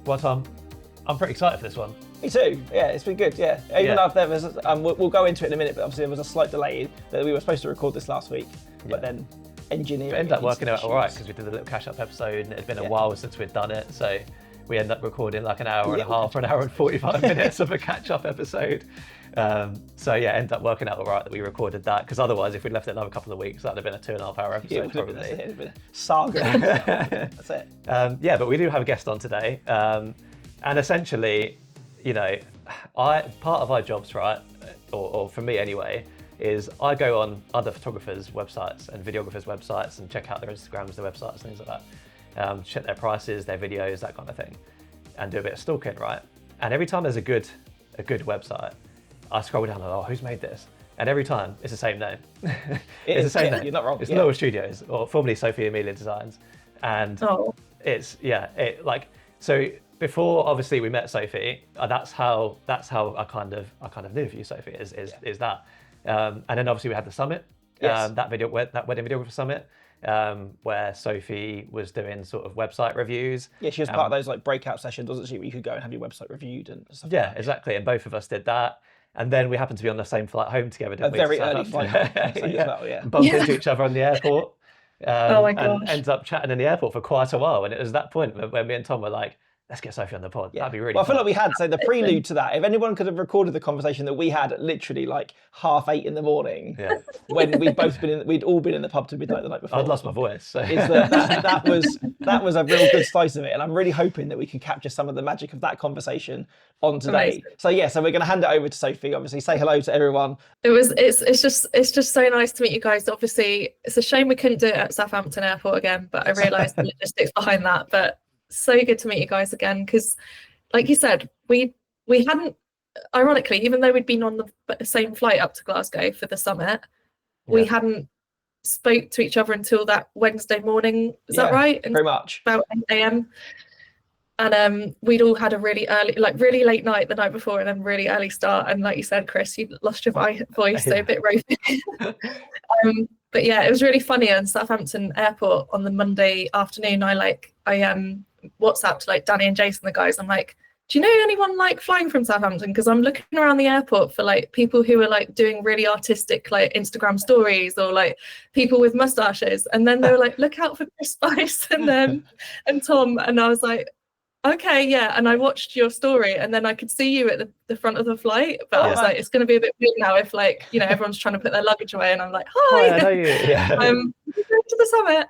Well, Tom, I'm pretty excited for this one. Me too. Yeah, it's been good. Yeah, even though there was, we'll go into it in a minute, but obviously there was a slight delay that we were supposed to record this last week, but then engineering. It ended up working out all right because we did a little catch-up episode, and it had been a while since we'd done it, so we ended up recording like an hour and a half or an hour and 45 minutes of a catch-up episode. So yeah, it ended up working out all right that we recorded that, because otherwise, if we'd left it another couple of weeks, that'd have been a 2.5-hour episode probably. It would have been a saga. That's it. Yeah, but we do have a guest on today, and essentially, you know, part of our jobs, right, or for me anyway, is I go on other photographers' websites and videographers' websites and check out their Instagrams, their websites, things like that. Check their prices, their videos, that kind of thing, and do a bit of stalking, right? And every time there's a good website, I scroll down and who's made this? And every time it's the same name. It's the same name. You're not wrong. It's Little Studios, or formerly Sophie Amelia Designs, and it's so. Before obviously we met Sophie, that's how I kind of knew of you, Sophie. Is that, and then obviously we had the summit, that wedding videographer summit, where Sophie was doing sort of website reviews. Yeah, she was part of those like breakout sessions, wasn't she? Where you could go and have your website reviewed and stuff. Yeah, exactly. And both of us did that. And then we happened to be on the same flight home together, didn't we? A very early flight home as well, yeah. Bumped into each other on the airport. Oh my gosh. And ended up chatting in the airport for quite a while. And it was that point when me and Tom were like, let's get Sophie on the pod. That'd be really Well, I feel fun. like we had, so the prelude to that, if anyone could have recorded the conversation that we had at literally like 8:30 in the morning, when we'd all been in the pub to midnight the night before. I'd lost my voice. So. That was a real good slice of it. And I'm really hoping that we can capture some of the magic of that conversation on today. Amazing. So we're going to hand it over to Sophie, obviously. Say hello to everyone. It's just so nice to meet you guys. Obviously, it's a shame we couldn't do it at Southampton Airport again, but I realised the logistics behind that. But so good to meet you guys again, because like you said, we hadn't, ironically, even though we'd been on the same flight up to Glasgow for the summit, we hadn't spoke to each other until that Wednesday morning. Is that right? Very much. About 8 a.m. And we'd all had a really really late night the night before, and then really early start. And like you said, Chris, you lost your voice, so a bit ropey. But yeah, it was really funny. On Southampton Airport on the Monday afternoon, I WhatsApped like Danny and Jason, the guys. I'm like, do you know anyone like flying from Southampton? Because I'm looking around the airport for like people who are like doing really artistic like Instagram stories, or like people with mustaches. And then they were like, look out for Chris Spice and Tom. And I was like, okay, yeah. And I watched your story, and then I could see you at the front of the flight. But I was like, it's going to be a bit weird now if like, you know, everyone's trying to put their luggage away, and I'm like, hi. I know you. Yeah. To the summit.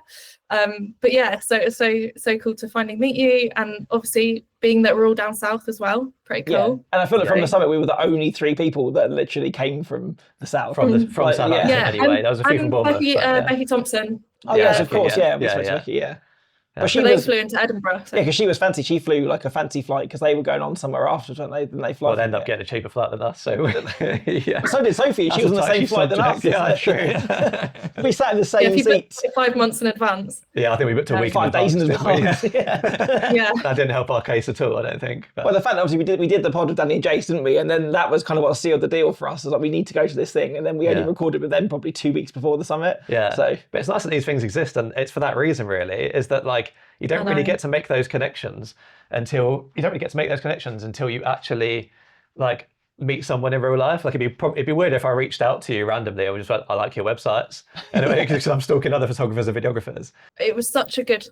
But yeah, so it's so cool to finally meet you, and obviously being that we're all down south as well, pretty cool. Yeah. And I feel like from the summit we were the only 3 people that literally came from the south. From Southampton anyway. There was a few from Bournemouth. Becky Thompson. Oh yes, of course. Yeah, we spoke to yeah. Becky. But they flew into Edinburgh. So. Yeah, because she was fancy. She flew like a fancy flight because they were going on somewhere afterwards, weren't they? Then they flew. Well, they ended up getting a cheaper flight than us. So yeah. So did Sophie. She was on the same flight than us. Yeah, true. We sat in the same seats. 5 months in advance. Yeah, I think we booked a week 5 days in advance. Yeah. That didn't help our case at all, I don't think. But. Well, the fact that obviously we did the pod with Danny and Jace, didn't we? And then that was kind of what sealed the deal for us. It was like, we need to go to this thing, and then we only recorded with them probably 2 weeks before the summit. Yeah. So, but it's nice that these things exist, and it's for that reason, really. Is that like you don't really get to make those connections until you actually like meet someone in real life. Like it'd be weird if I reached out to you randomly. I was just like, I like your websites, and because I'm stalking other photographers and videographers. It was such a good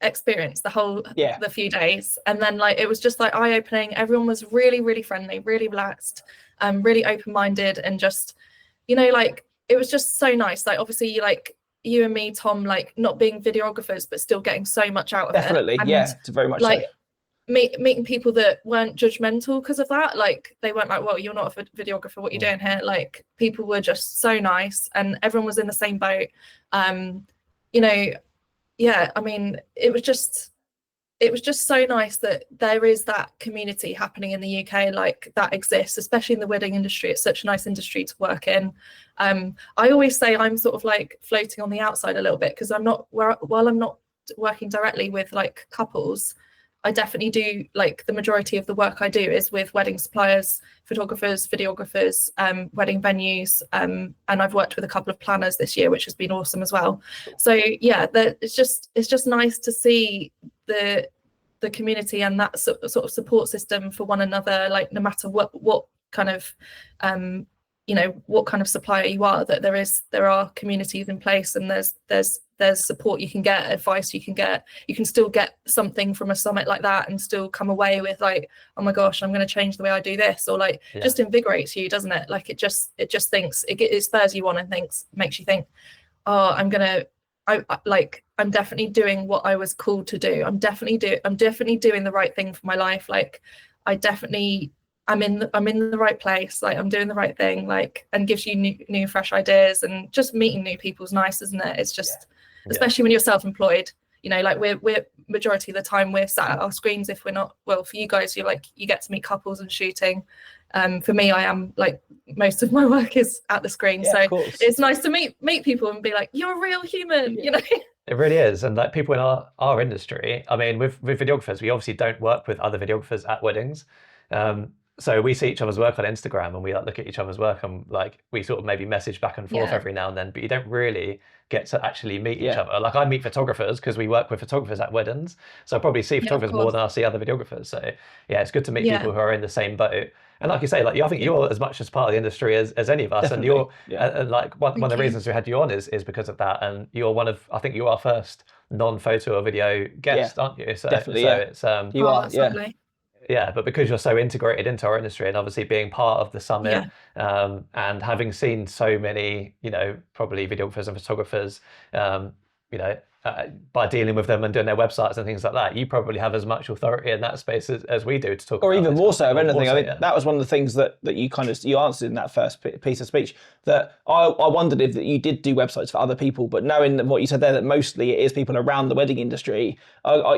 experience, the few days, and then like it was just like eye-opening. Everyone was really, really friendly, really relaxed, really open-minded, and just, you know, like it was just so nice. Like obviously, like you and me, Tom, like not being videographers, but still getting so much out of definitely, it. Definitely, yeah, it's very much like so. Meeting people that weren't judgmental because of that. Like they weren't like, well, you're not a videographer, what are you doing here? Like people were just so nice, and everyone was in the same boat. You know, yeah, I mean, it was just so nice that there is that community happening in the UK, like that exists, especially in the wedding industry. It's such a nice industry to work in. I always say I'm sort of like floating on the outside a little bit, because while I'm not working directly with like couples, I definitely do, like the majority of the work I do is with wedding suppliers, photographers, videographers, wedding venues, and I've worked with a couple of planners this year, which has been awesome as well. So yeah, it's just nice to see the the community and that sort of support system for one another, like no matter what kind of what kind of supplier you are, that there are communities in place, and there's support you can get, advice you can get. You can still get something from a summit like that and still come away with like, oh my gosh, I'm going to change the way I do this, or like just invigorates you, doesn't it? Like it just thinks it spurs you on and makes you think, oh, I'm definitely doing what I was called to do. I'm definitely doing the right thing for my life. Like I'm in the right place, like I'm doing the right thing, like, and gives you new fresh ideas. And just meeting new people is nice, isn't it? It's just especially when you're self-employed, like we're majority of the time we're sat at our screens. If we're not, well, for you guys, you're like, you get to meet couples and shooting. For me, I am like, most of my work is at the screen, so it's nice to meet people and be like, you're a real human. It really is. And like people in our industry, I mean, with videographers, we obviously don't work with other videographers at weddings. So we see each other's work on Instagram, and we like look at each other's work, and like we sort of maybe message back and forth every now and then, but you don't really get to actually meet each other. Like I meet photographers because we work with photographers at weddings, so I probably see photographers more than I see other videographers. So it's good to meet people who are in the same boat. And like you say, like I think you're as much as part of the industry as any of us. Definitely. And you're like one of the reasons we had you on is because of that. And you're I think you're our first non-photo or video guest, aren't you? So definitely, it's you are, but because you're so integrated into our industry, and obviously being part of the summit, and having seen so many, probably videographers and photographers, by dealing with them and doing their websites and things like that, you probably have as much authority in that space as we do to talk or about even more so of anything. I mean, that was one of the things that you answered in that first piece of speech, that I wondered if that you did do websites for other people, but knowing what you said there, that mostly it is people around the wedding industry,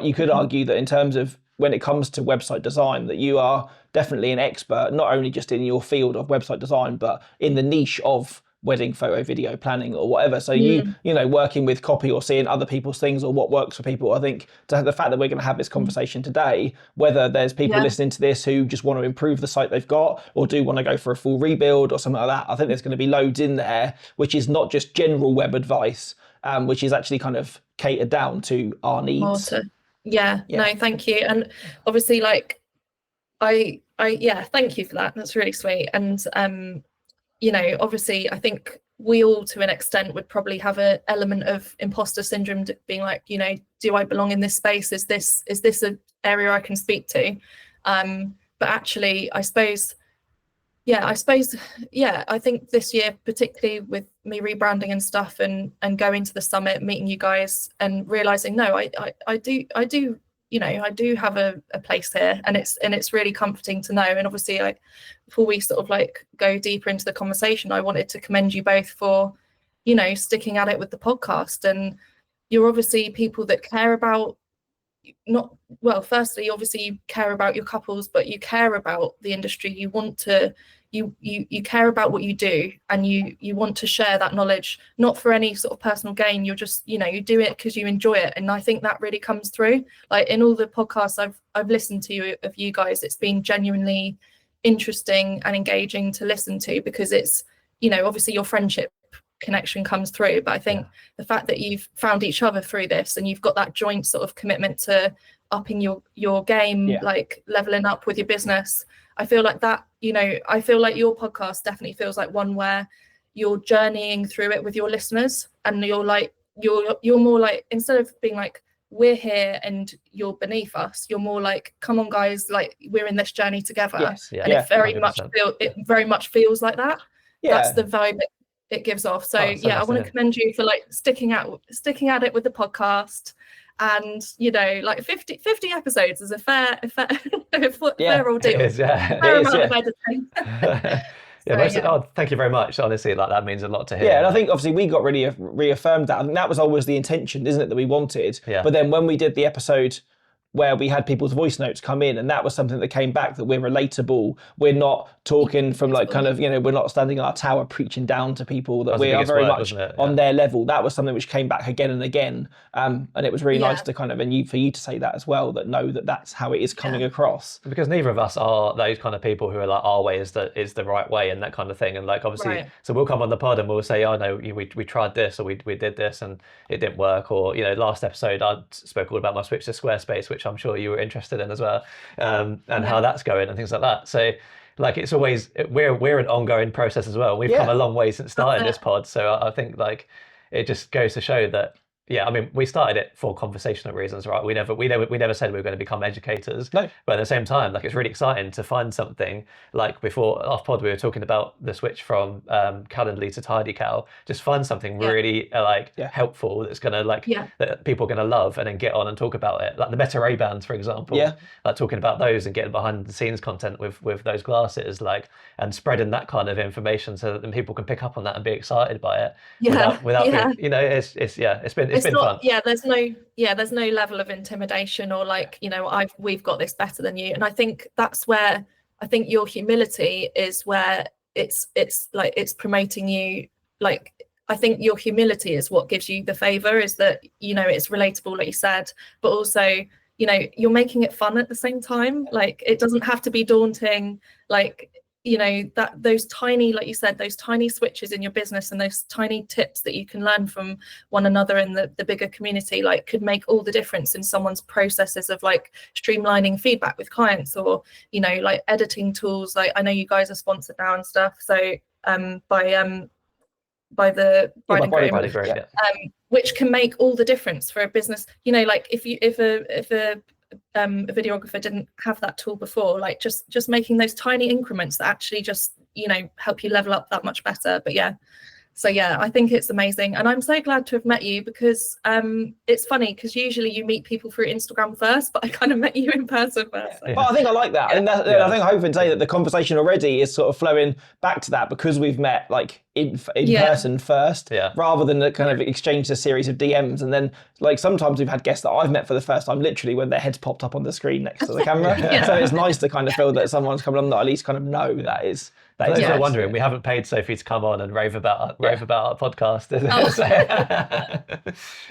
you could argue that in terms of when it comes to website design, that you are definitely an expert, not only just in your field of website design, but in the niche of wedding photo, video planning or whatever. So you working with copy or seeing other people's things or what works for people. I think to have the fact that we're going to have this conversation today, whether there's people listening to this who just want to improve the site they've got or do want to go for a full rebuild or something like that, I think there's going to be loads in there, which is not just general web advice, which is actually kind of catered down to our needs. No, thank you. And obviously, like I thank you for that. That's really sweet. And obviously I think we all to an extent would probably have an element of imposter syndrome, being like, do I belong in this space? Is this an area I can speak to? But actually I think this year, particularly with me rebranding and stuff, and going to the summit, meeting you guys, and realizing I do have a place here, and it's really comforting to know. And obviously, like before we sort of like go deeper into the conversation, I wanted to commend you both for sticking at it with the podcast. And you're obviously people that care about, firstly, obviously you care about your couples, but you care about the industry. You want to, you care about what you do, and you want to share that knowledge, not for any sort of personal gain. You're just, you do it because you enjoy it. And I think that really comes through. Like in all the podcasts I've listened to of you guys, it's been genuinely interesting and engaging to listen to, because it's, obviously your friendship connection comes through, but I think the fact that you've found each other through this, and you've got that joint sort of commitment to upping your game, like leveling up with your business, I feel like that, I feel like your podcast definitely feels like one where you're journeying through it with your listeners, and you're more like, instead of being like, we're here and you're beneath us, you're more like, come on guys, like we're in this journey together. It very much feels like that. That's the vibe it gives off. So I want to commend you for like sticking at it with the podcast. And like 50 episodes is a fair old deal. It is, fair amount of editing. Thank you very much. Honestly, like that means a lot to hear. Yeah, and I think obviously we got really reaffirmed that. I think that was always the intention, isn't it, that we wanted. But then when we did the episode where we had people's voice notes come in, and that was something that came back, that we're relatable, we're not talking from like kind of, we're not standing in our tower preaching down to people, that we are very much on their level. That was something which came back again and again. And it was really nice to kind of, for you to say that as well, that know that that's how it is coming across. Because neither of us are those kind of people who are like, our way is the right way and that kind of thing. And like, obviously, so we'll come on the pod and we'll say, oh no, we tried this, or we did this and it didn't work. Or, last episode I spoke all about my switch to Squarespace, which I'm sure you were interested in as well, and how that's going and things like that. So like, it's always, we're an ongoing process as well. We've come a long way since starting this pod. So I think like it just goes to show that, I mean, we started it for conversational reasons, right? We never said we were going to become educators. No. But at the same time, like, it's really exciting to find something like, before off pod we were talking about the switch from Calendly to TidyCal. Just find something really helpful that's gonna that people are gonna love, and then get on and talk about it. Like the Meta Ray Bans, for example. Yeah. Like talking about those and getting behind the scenes content with those glasses, like, and spreading that kind of information so that then people can pick up on that and be excited by it. Without being, it's been fun. There's no level of intimidation or like, we've got this better than you. And I think that's where I think your humility is where it's like, it's promoting you. Like, I think your humility is what gives you the favor, is that, it's relatable, like you said, but also, you're making it fun at the same time. Like, it doesn't have to be daunting. Like, that those tiny, like you said, those tiny switches in your business and those tiny tips that you can learn from one another in the bigger community, like, could make all the difference in someone's processes of like streamlining feedback with clients, or like editing tools. Like, I know you guys are sponsored now and stuff, so by the Bride and Groom, which can make all the difference for a business. Like, if a videographer didn't have that tool before, like just making those tiny increments that actually just help you level up that much better. But I think it's amazing, and I'm so glad to have met you, because it's funny because usually you meet people through Instagram first, but I kind of met you in person first. But I think I like that. I think I hope and say that the conversation already is sort of flowing back to that, because we've met like in person first, rather than kind of exchanged a series of DMs. And then like sometimes we've had guests that I've met for the first time literally when their heads popped up on the screen next to the camera. So it's nice to kind of feel that someone's coming on that at least kind of know that is. Those who are wondering, we haven't paid Sophie to come on and rave about our podcast.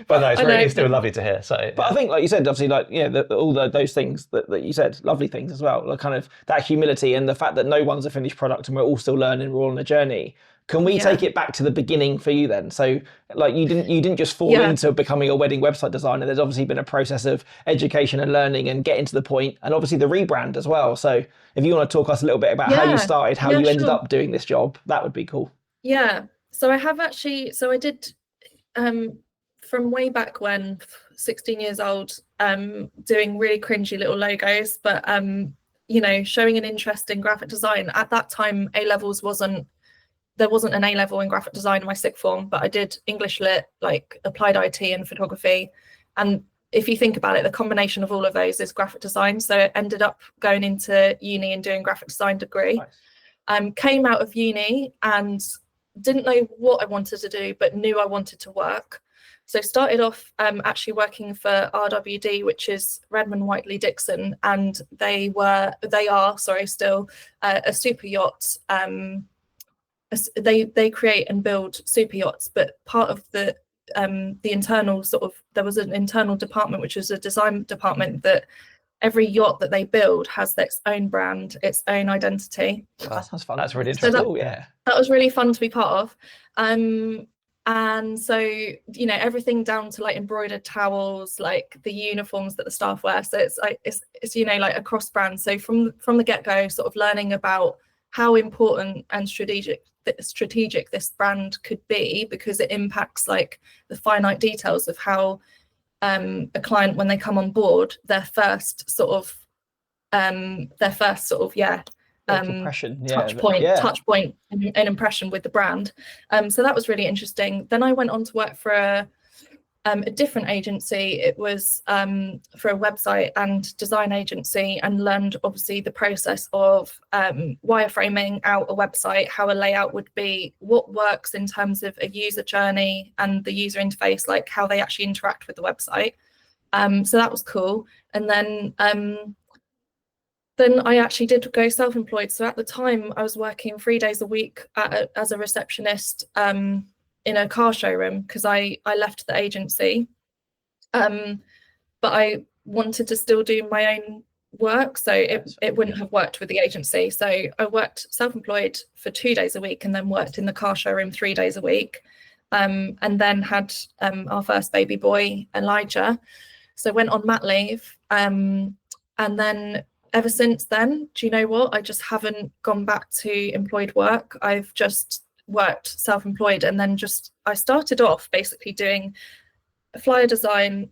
But no, it's still lovely to hear. So, but I think, like you said, obviously, like all those things that you said, lovely things as well. Like kind of that humility and the fact that no one's a finished product and we're all still learning, we're all on a journey. Can we take it back to the beginning for you then? So like you didn't just fall into becoming a wedding website designer. There's obviously been a process of education and learning and getting to the point, and obviously the rebrand as well. So if you want to talk us a little bit about how you started, how you ended up doing this job, that would be cool. Yeah. So I have actually, I did from way back when, 16 years old, doing really cringy little logos, but showing an interest in graphic design. At that time, there wasn't an A-level in graphic design in my sixth form, but I did English Lit, like applied IT and photography. And if you think about it, the combination of all of those is graphic design. So I ended up going into uni and doing graphic design degree. Nice. Came out of uni and didn't know what I wanted to do, but knew I wanted to work. So started off actually working for RWD, which is Redmond Whiteley Dixon, and they are still a super yacht. They create and build super yachts, but part of the internal there was an internal department, which was a design department, that every yacht that they build has its own brand, its own identity. Well, that sounds fun. That's really interesting. So that was really fun to be part of. And so, everything down to like embroidered towels, like the uniforms that the staff wear. So it's like, it's like across brands. So from the get-go, sort of learning about how important and strategic this brand could be, because it impacts like the finite details of how a client, when they come on board, their first impression, touch point and impression with the brand. So that was really interesting. Then I went on to work for a different agency. It was for a website and design agency, and learned obviously the process of wireframing out a website, how a layout would be, what works in terms of a user journey and the user interface, like how they actually interact with the website. So that was cool. And then then I actually did go self-employed. So at the time, I was working 3 days a week as a receptionist in a car showroom because I left the agency. But I wanted to still do my own work, so it wouldn't have worked with the agency. So I worked self-employed for 2 days a week and then worked in the car showroom 3 days a week. And then had our first baby boy, Elijah. So went on mat leave. And then ever since then, do you know what? I just haven't gone back to employed work. I've just worked self-employed, and then I started off basically doing flyer design,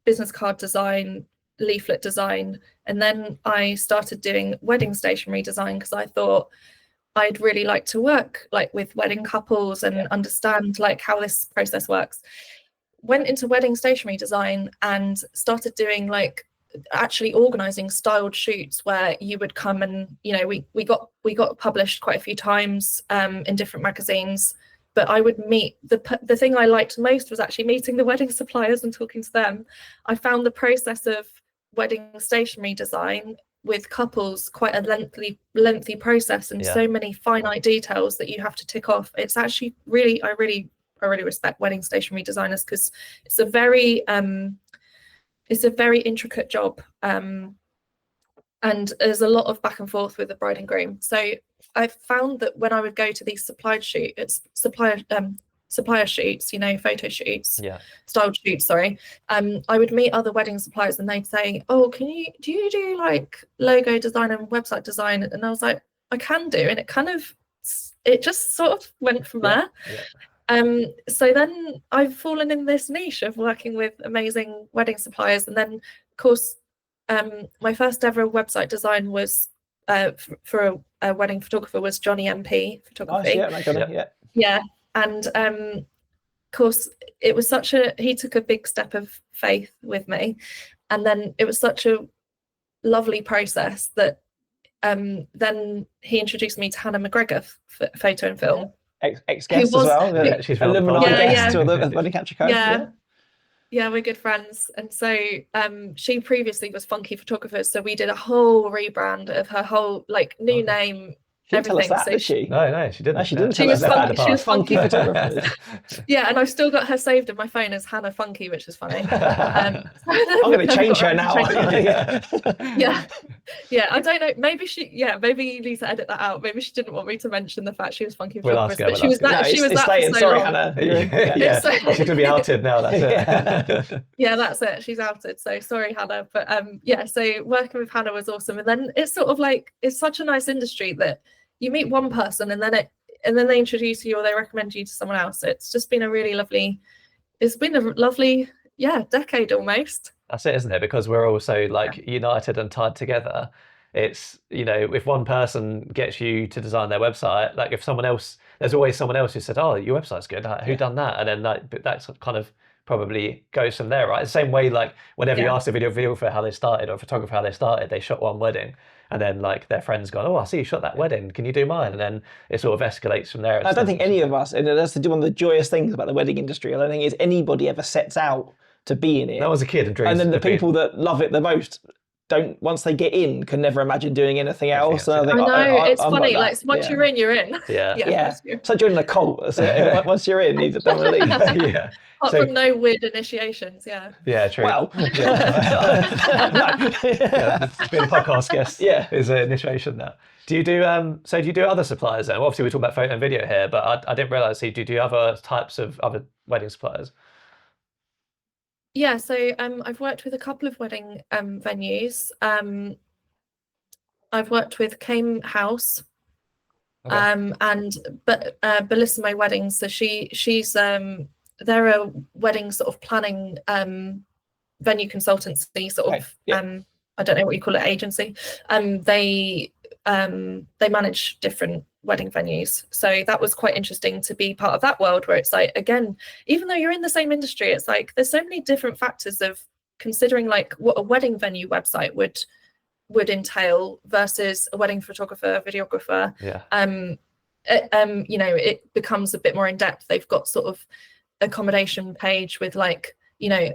business card design, leaflet design, and then I started doing wedding stationery design because I thought I'd really like to work like with wedding couples and understand like how this process works. Went into wedding stationery design and started doing like actually organizing styled shoots where you would come and, you know, we got published quite a few times in different magazines. But I would meet the thing I liked most was actually meeting the wedding suppliers and talking to them. I found the process of wedding stationery design with couples quite a lengthy process, and so many finite details that you have to tick off. It's actually really, I really respect wedding stationery designers because it's a very intricate job, and there's a lot of back and forth with the bride and groom. So I found that when I would go to these supplier shoots, you know, photo shoots, styled shoots, sorry, I would meet other wedding suppliers and they'd say, oh, do you do like logo design and website design? And I was like, I can do. And it just sort of went from there. So then I've fallen in this niche of working with amazing wedding suppliers. And then of course, my first ever website design was for a wedding photographer was Johnny MP Photography. Yeah. And of course, it was he took a big step of faith with me. And then it was such a lovely process that then he introduced me to Hannah McGregor, photo and film. Ex-guest as well. She's alumni guest to the Wedding Capture Code. Yeah, we're good friends. And so she previously was Funky Photographers. So we did a whole rebrand of her whole like new name. She didn't tell us that, did she? No, she didn't. No, she didn't tell us that. She was Funky Photographers. Yeah, and I've still got her saved in my phone as Hannah Funky, which is funny. I'm going to change her now. Yeah, I don't know. Maybe maybe you need to edit that out. Maybe she didn't want me to mention the fact she was Funky Photographers. But she was that. She was that. Sorry, Hannah. She's going to be outed now. That's it. Yeah, that's it. She's outed. So sorry, Hannah. But so working with Hannah was awesome. And then it's sort of like it's such a nice industry that you meet one person and then they introduce you or they recommend you to someone else. It's just been a really lovely, decade almost. That's it, isn't it? Because we're all so like united and tied together. It's, you know, if one person gets you to design their website, like if someone else, there's always someone else who said, oh, your website's good. Who done that? And then that's kind of probably goes from there, right? The same way, like whenever you ask a videographer how they started or a photographer how they started, they shot one wedding. And then like their friends gone, oh, I see you shot that wedding. Can you do mine? And then it sort of escalates from there. I don't think any of us, and that's one of the joyous things about the wedding industry, I don't think anybody ever sets out to be in it. That was a kid and dreams. And then the people that love it the most once they get in, can never imagine doing anything else. I know, it's funny, like once you're in, you're in. Yeah. It's like joining a cult. So once you're in, you don't really leave. Apart from no weird initiations, Yeah, true. Well, being a podcast guest is an initiation now. Do you do other suppliers then? Well, obviously, we're talking about photo and video here, but I didn't realise. Do you do other types of other wedding suppliers? Yeah, so I've worked with a couple of wedding venues. I've worked with Came House, and Bellissimo Weddings. So she's they're a wedding sort of planning venue consultancy sort of I don't know what you call it, agency. They manage different wedding venues, so that was quite interesting to be part of that world where it's like, again, even though you're in the same industry, it's like there's so many different factors of considering like what a wedding venue website would entail versus a wedding photographer, videographer. You know, it becomes a bit more in depth. They've got sort of accommodation page with like, you know,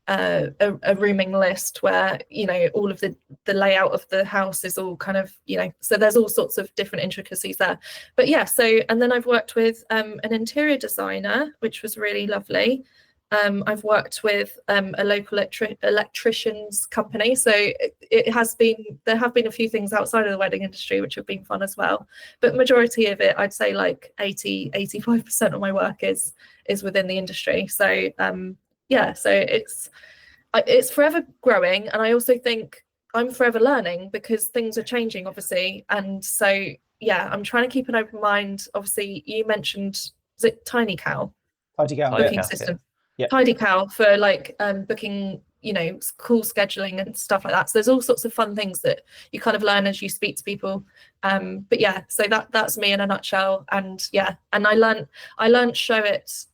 a rooming list where, you know, all of the layout of the house is all kind of, you know, so there's all sorts of different intricacies there. But yeah, so, and then I've worked with an interior designer, which was really lovely. I've worked with a local electrician's company. So there have been a few things outside of the wedding industry which have been fun as well. But majority of it, I'd say like 85% of my work is within the industry. So yeah, so it's forever growing. And I also think I'm forever learning because things are changing, obviously. And so, yeah, I'm trying to keep an open mind. Obviously, you mentioned, was it Tiny Cow? Tidy Cow. Booking system. Yeah. Tidy Cow for like booking, you know, call scheduling and stuff like that. So there's all sorts of fun things that you kind of learn as you speak to people. But yeah, so that's me in a nutshell. And yeah, and I learned Showit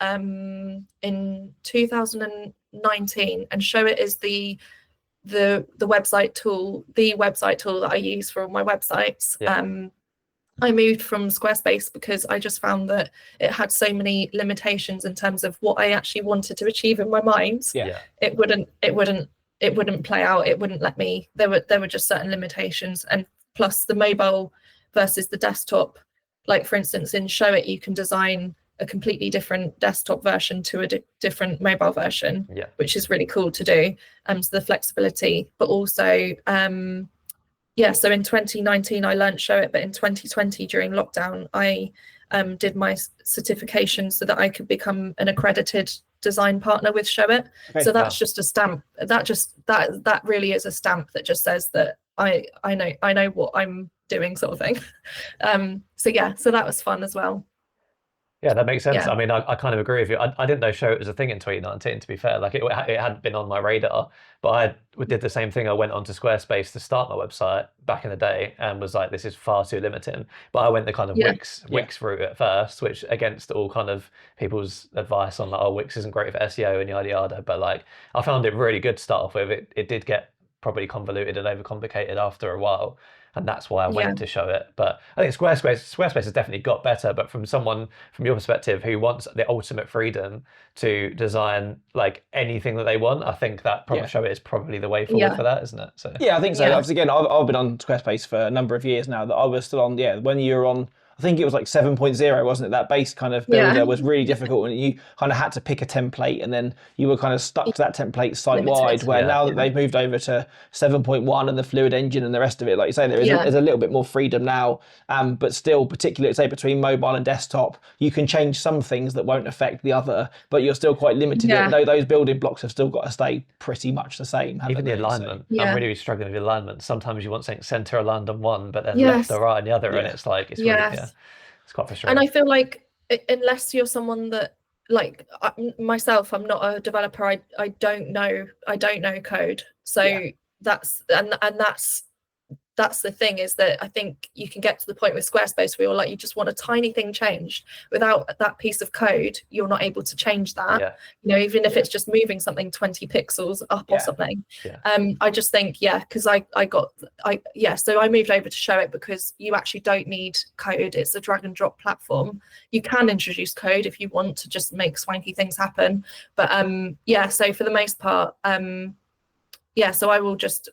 in 2019, and Showit is the website tool that I use for all my websites. Yeah. I moved from Squarespace because I just found that it had so many limitations in terms of what I actually wanted to achieve in my mind. Yeah. It wouldn't play out. It wouldn't let me. There were just certain limitations, and plus the mobile versus the desktop. Like for instance, in Showit, you can design a completely different desktop version to a different mobile version, which is really cool to do. So the flexibility, but also yeah, so in 2019 I learned Showit, but in 2020 during lockdown I did my certification so that I could become an accredited design partner with Showit. Okay, so that's just a stamp. That really is a stamp that just says that I know what I'm doing, sort of thing. So yeah, so that was fun as well. Yeah, that makes sense. Yeah. I mean, I kind of agree with you. I didn't know Showit was a thing in 2019, to be fair. Like, it hadn't been on my radar, but I did the same thing. I went onto Squarespace to start my website back in the day and was like, this is far too limiting. But I went the kind of Wix route at first, which against all kind of people's advice on like, oh, Wix isn't great for SEO and yada yada. But like, I found it really good to start off with. It did get probably convoluted and overcomplicated after a while. And that's why I went to Showit. But I think Squarespace has definitely got better. But from your perspective, who wants the ultimate freedom to design like anything that they want, I think that Showit is probably the way forward for that, isn't it? So yeah, I think so. Obviously, again, I've been on Squarespace for a number of years now. That I was still on. Yeah, when you were on, I think it was like 7.0, wasn't it? That base kind of builder was really difficult, and you kind of had to pick a template, and then you were kind of stuck to that template site wide. Where now that they've moved over to 7.1 and the Fluid Engine and the rest of it, like you say, there's a little bit more freedom now. But still, particularly say between mobile and desktop, you can change some things that won't affect the other, but you're still quite limited. Those building blocks have still got to stay pretty much the same. Even the alignment, I'm really struggling with the alignment. Sometimes you want something center aligned on one, but then left or right on the other, and it's like it's really it's quite frustrating. And I feel like unless you're someone that, like myself, I'm not a developer. I don't know code. So that's the thing, is that I think you can get to the point with Squarespace where you're like, you just want a tiny thing changed. Without that piece of code, you're not able to change that. You know, even if it's just moving something 20 pixels up or something. I just think, because so I moved over to Showit because you actually don't need code. It's a drag and drop platform. You can introduce code if you want to just make swanky things happen. But so for the most part, so I will just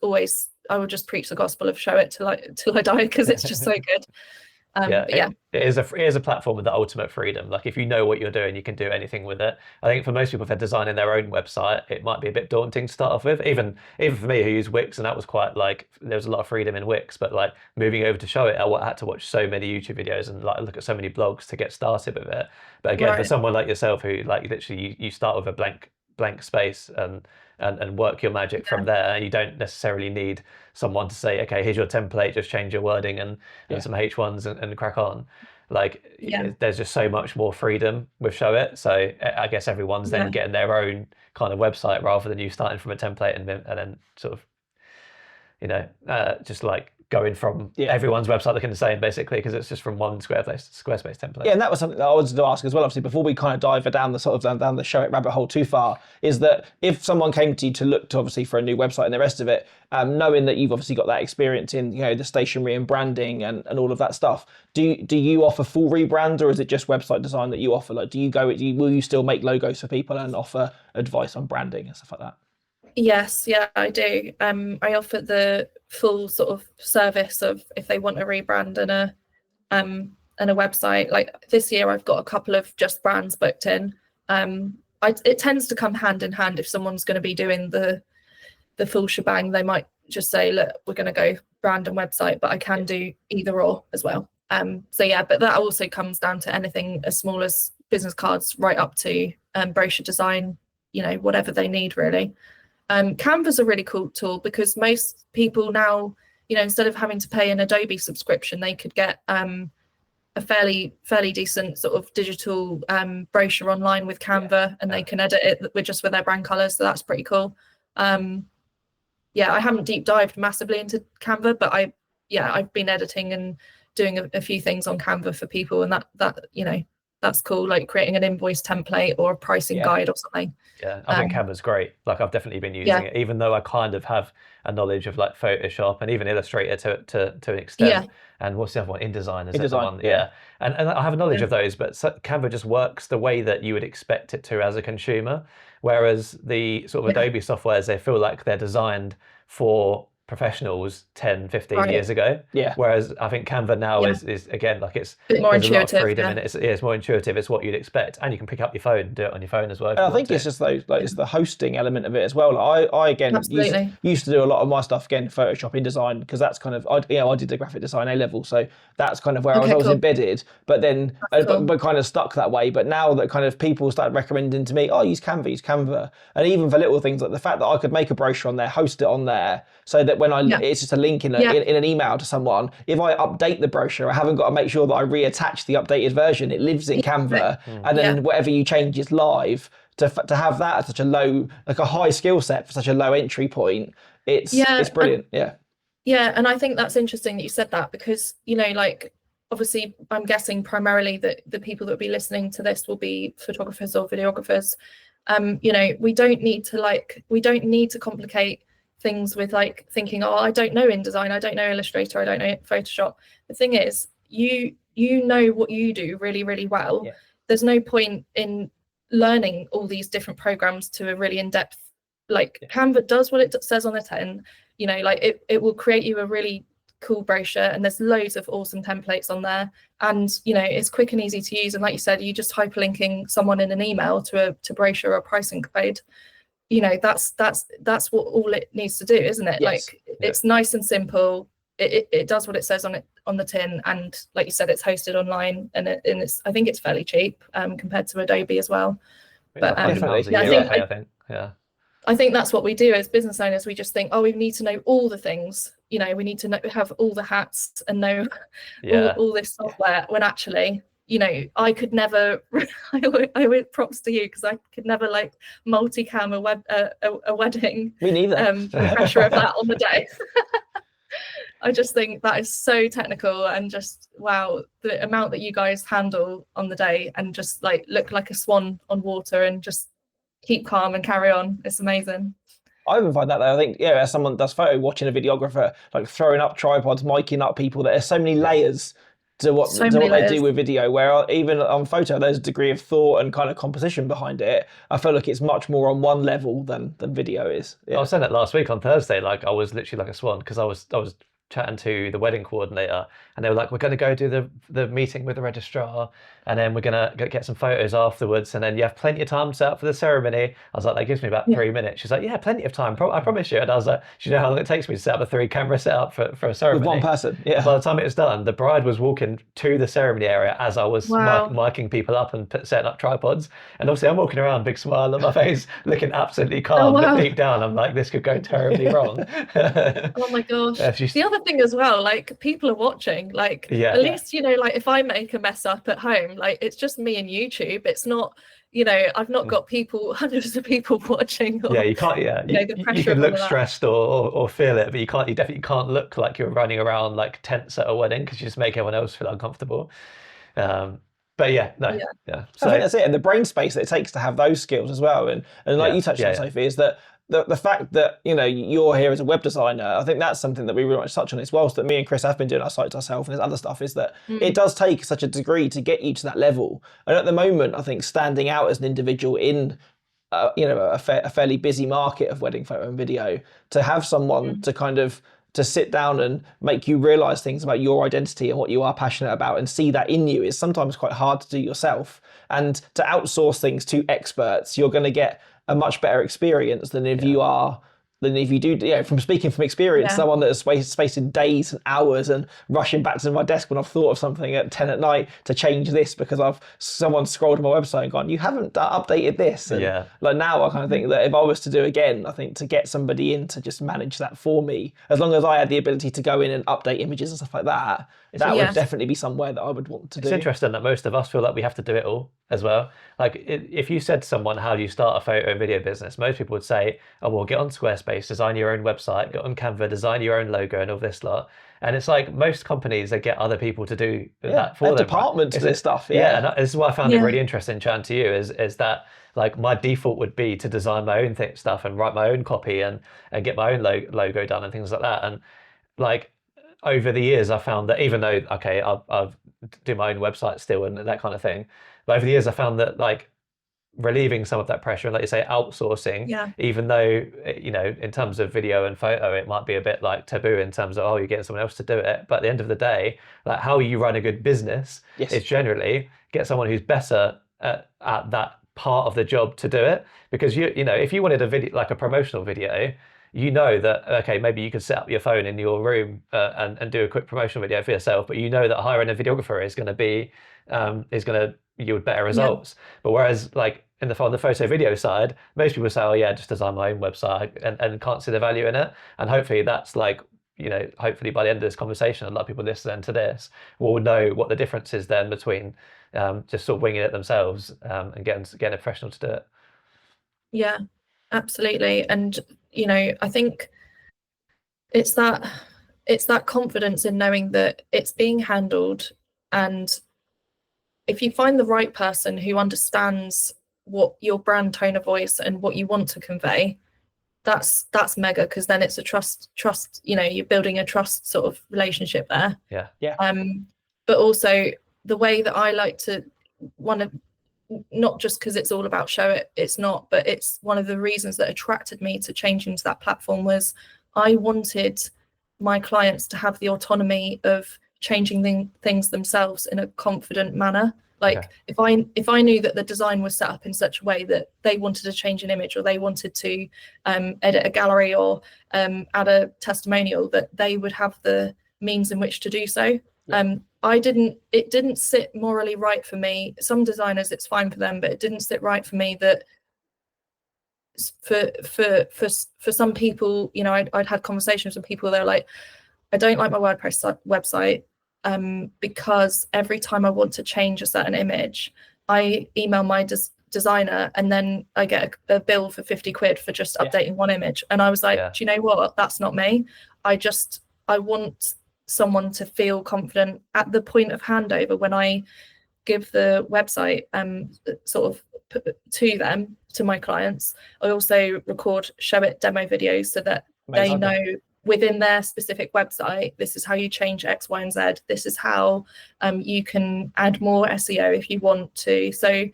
preach the gospel of Showit till I die, because it's just so good. It is a platform with the ultimate freedom. Like, if you know what you're doing, you can do anything with it. I think for most people, if they're designing their own website, it might be a bit daunting to start off with. Even for me, who used Wix, and that was quite like, there was a lot of freedom in Wix. But like, moving over to Showit, I had to watch so many YouTube videos and like look at so many blogs to get started with it. But again, for someone like yourself, who like literally you start with a blank space and work your magic from there. You don't necessarily need someone to say, okay, here's your template, just change your wording and some H1s and crack on. Like, there's just so much more freedom with Showit. So I guess everyone's then getting their own kind of website rather than you starting from a template and then sort of, just like going from everyone's website looking the same, basically, because it's just from one Squarespace template. Yeah, and that was something that I wanted to ask as well, obviously, before we kind of dive down the down the Showit rabbit hole too far, is that if someone came to you to look to obviously for a new website and the rest of it, knowing that you've obviously got that experience in the stationery and branding and all of that stuff, do you offer full rebrand, or is it just website design that you offer? Like, will you still make logos for people and offer advice on branding and stuff like that? Yes, yeah, I do. I offer the full sort of service of if they want a rebrand and a website. Like this year, I've got a couple of just brands booked in. It tends to come hand in hand. If someone's going to be doing the full shebang, they might just say, look, we're going to go brand and website, but I can do either or as well. So yeah, but that also comes down to anything as small as business cards right up to brochure design, whatever they need really. Canva's a really cool tool because most people now, instead of having to pay an Adobe subscription, they could get a fairly decent sort of digital brochure online with Canva, and they can edit it with their brand colors. So that's pretty cool. I haven't deep dived massively into Canva, but I've been editing and doing a few things on Canva for people, and that's cool, like creating an invoice template or a pricing guide or something. Yeah, I think Canva's great. Like I've definitely been using it, even though I kind of have a knowledge of like Photoshop and even Illustrator to an extent. Yeah. And what's the other one? InDesign, is InDesign, the one? Yeah. And I have a knowledge of those, but Canva just works the way that you would expect it to as a consumer. Whereas the sort of Adobe softwares, they feel like they're designed for professionals 10, 15 years ago. Yeah. Whereas I think Canva now is again, like it's a bit more there's intuitive. A lot of freedom in it. It's more intuitive. It's what you'd expect, and you can pick up your phone and do it on your phone as well. And I think it's just those, like it's the hosting element of it as well. Like I again used to do a lot of my stuff again Photoshop, InDesign, because that's kind of I did the graphic design A level, so that's kind of where I was embedded. But then but kind of stuck that way. But now that kind of people started recommending to me, use Canva, and even for little things like the fact that I could make a brochure on there, host it on there, so that when it's just a link in an email to someone. If I update the brochure, I haven't got to make sure that I reattach the updated version. It lives in Canva, and then whatever you change is live. To have that at such a low, like a high skill set for such a low entry point, it's brilliant. Yeah, and I think that's interesting that you said that because like obviously I'm guessing primarily that the people that will be listening to this will be photographers or videographers. We don't need to complicate things with like thinking, I don't know InDesign, I don't know Illustrator, I don't know Photoshop. The thing is, you know what you do really, really well. Yeah. There's no point in learning all these different programs to a really in-depth, like Canva does what it says on the tin, like it will create you a really cool brochure, and there's loads of awesome templates on there, and it's quick and easy to use, and like you said, you just hyperlinking someone in an email to brochure or pricing guide. That's what all it needs to do, isn't it? Yes. Like it's nice and simple. It does what it says on the tin, and like you said, it's hosted online, and I think it's fairly cheap compared to Adobe as well. But I think that's what we do as business owners. We just think, we need to know all the things. We need to have all the hats and know all this software. When actually, I could never. I would props to you because I could never like multicam a wedding. Me neither. The pressure of that on the day. I just think that is so technical, and just wow, the amount that you guys handle on the day, and just like look like a swan on water and just keep calm and carry on. It's amazing. I even find that though. I think as someone does photo, watching a videographer, like throwing up tripods, miking up people, there's so many layers to what they do with video, where even on photo there's a degree of thought and kind of composition behind it. I feel like it's much more on one level than video is. I was saying that last week on Thursday, like I was literally like a swan because I was chatting to the wedding coordinator, and they were like, we're going to go do the meeting with the registrar, and then we're going to get some photos afterwards, and then you have plenty of time set up for the ceremony. I was like, that gives me about 3 minutes. She's like, yeah, plenty of time, I promise you. And I was like, do you know how long it takes me to set up a 3-camera setup for a ceremony? With one person, yeah. By the time it was done, the bride was walking to the ceremony area as I was miking people up and setting up tripods, and obviously I'm walking around, big smile on my face, looking absolutely calm, but deep down I'm like, this could go terribly wrong. Oh my gosh. The other thing as well, like people are watching, like at least like if I make a mess up at home, like it's just me and YouTube. It's not I've not got hundreds of people watching, or, you can't you can look stressed or feel it, but you definitely can't look like you're running around like tense at a wedding, because you just make everyone else feel uncomfortable. So I think that's it, and the brain space that it takes to have those skills as well, and like you touched on, Sophie, is that the fact that you're here as a web designer, I think that's something that we really want to touch on. Is whilst that me and Chris have been doing our sites ourselves and there's other stuff, is that it does take such a degree to get you to that level. And at the moment, I think standing out as an individual in a fairly busy market of wedding photo and video, to have someone to kind of to sit down and make you realize things about your identity and what you are passionate about and see that in you is sometimes quite hard to do yourself. And to outsource things to experts, you're going to get a much better experience than if you are than if you do, from speaking from experience, someone that has wasted days and hours and rushing back to my desk when I've thought of something at 10 at night to change this because someone scrolled on my website and gone, you haven't updated this. And like now I kind of think that if I was to do again, I think to get somebody in to just manage that for me, as long as I had the ability to go in and update images and stuff like that, that would definitely be somewhere that I would want to do. It's interesting that most of us feel like we have to do it all as well. Like if you said to someone, how do you start a photo and video business? Most people would say, oh, well, get on Squarespace, design your own website, get on Canva, design your own logo and all this lot. And it's like most companies, they get other people to do that for them. Department to this stuff. And this is why I found it really interesting chatting to you is that like my default would be to design my own stuff and write my own copy and get my own logo done and things like that. And like over the years, I found that even though, okay, I've do my own website still and that kind of thing, but over the years, I found that like relieving some of that pressure and, like you say, outsourcing, even though, in terms of video and photo, it might be a bit like taboo in terms of, oh, you're getting someone else to do it. But at the end of the day, like how you run a good business is generally get someone who's better at that part of the job to do it. Because if you wanted a video, like a promotional video, that, okay, maybe you could set up your phone in your room and do a quick promotional video for yourself, but that hiring a videographer is going to yield better results. But whereas like on the photo video side, most people say, oh yeah, just design my own website and can't see the value in it. And hopefully that's like, hopefully by the end of this conversation, a lot of people listening to this will know what the difference is then between just sort of winging it themselves and getting a professional to do it. Yeah, absolutely. And I think it's that confidence in knowing that it's being handled, and if you find the right person who understands what your brand tone of voice and what you want to convey, that's mega, because then it's a trust, you're building a trust sort of relationship there. But also the way that I like to want to, not just because it's all about it's not, but it's one of the reasons that attracted me to changing to that platform was I wanted my clients to have the autonomy of changing things themselves in a confident manner. Like if I knew that the design was set up in such a way that they wanted to change an image, or they wanted to edit a gallery or add a testimonial, that they would have the means in which to do so. It didn't sit morally right for me. Some designers, it's fine for them, but it didn't sit right for me that for some people, I'd had conversations with people, they're like, I don't like my WordPress website because every time I want to change a certain image, I email my designer and then I get a bill for 50 quid for just updating one image. And I was like, do you know what? That's not me. I want someone to feel confident at the point of handover when I give the website sort of to my clients. I also record show it demo videos so that they know within their specific website, this is how you change X, Y, and Z. This is how you can add more SEO if you want to. So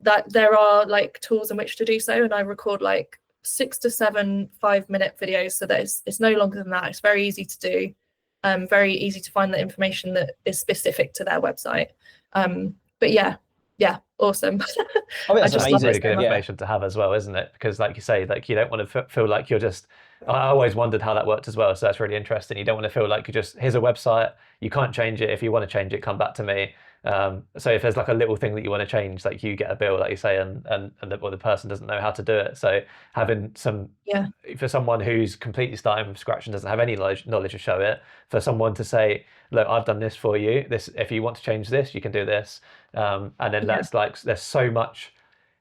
that there are like tools in which to do so. And I record like 6 to 7 5-minute videos so that it's no longer than that. It's very easy to do. Very easy to find the information that is specific to their website. But yeah, awesome. That's amazing. Really good information to have as well, isn't it? Because like you say, like you don't want to feel like you're just. I always wondered how that worked as well, so that's really interesting. You don't want to feel like here's a website, you can't change it. If you want to change it, come back to me. So if there's like a little thing that you want to change, like you get a bill, like you say, and the person doesn't know how to do it. So having some, for someone who's completely starting from scratch and doesn't have any knowledge of Show It, for someone to say, look, I've done this for you. This, if you want to change this, you can do this. And then that's like, there's so much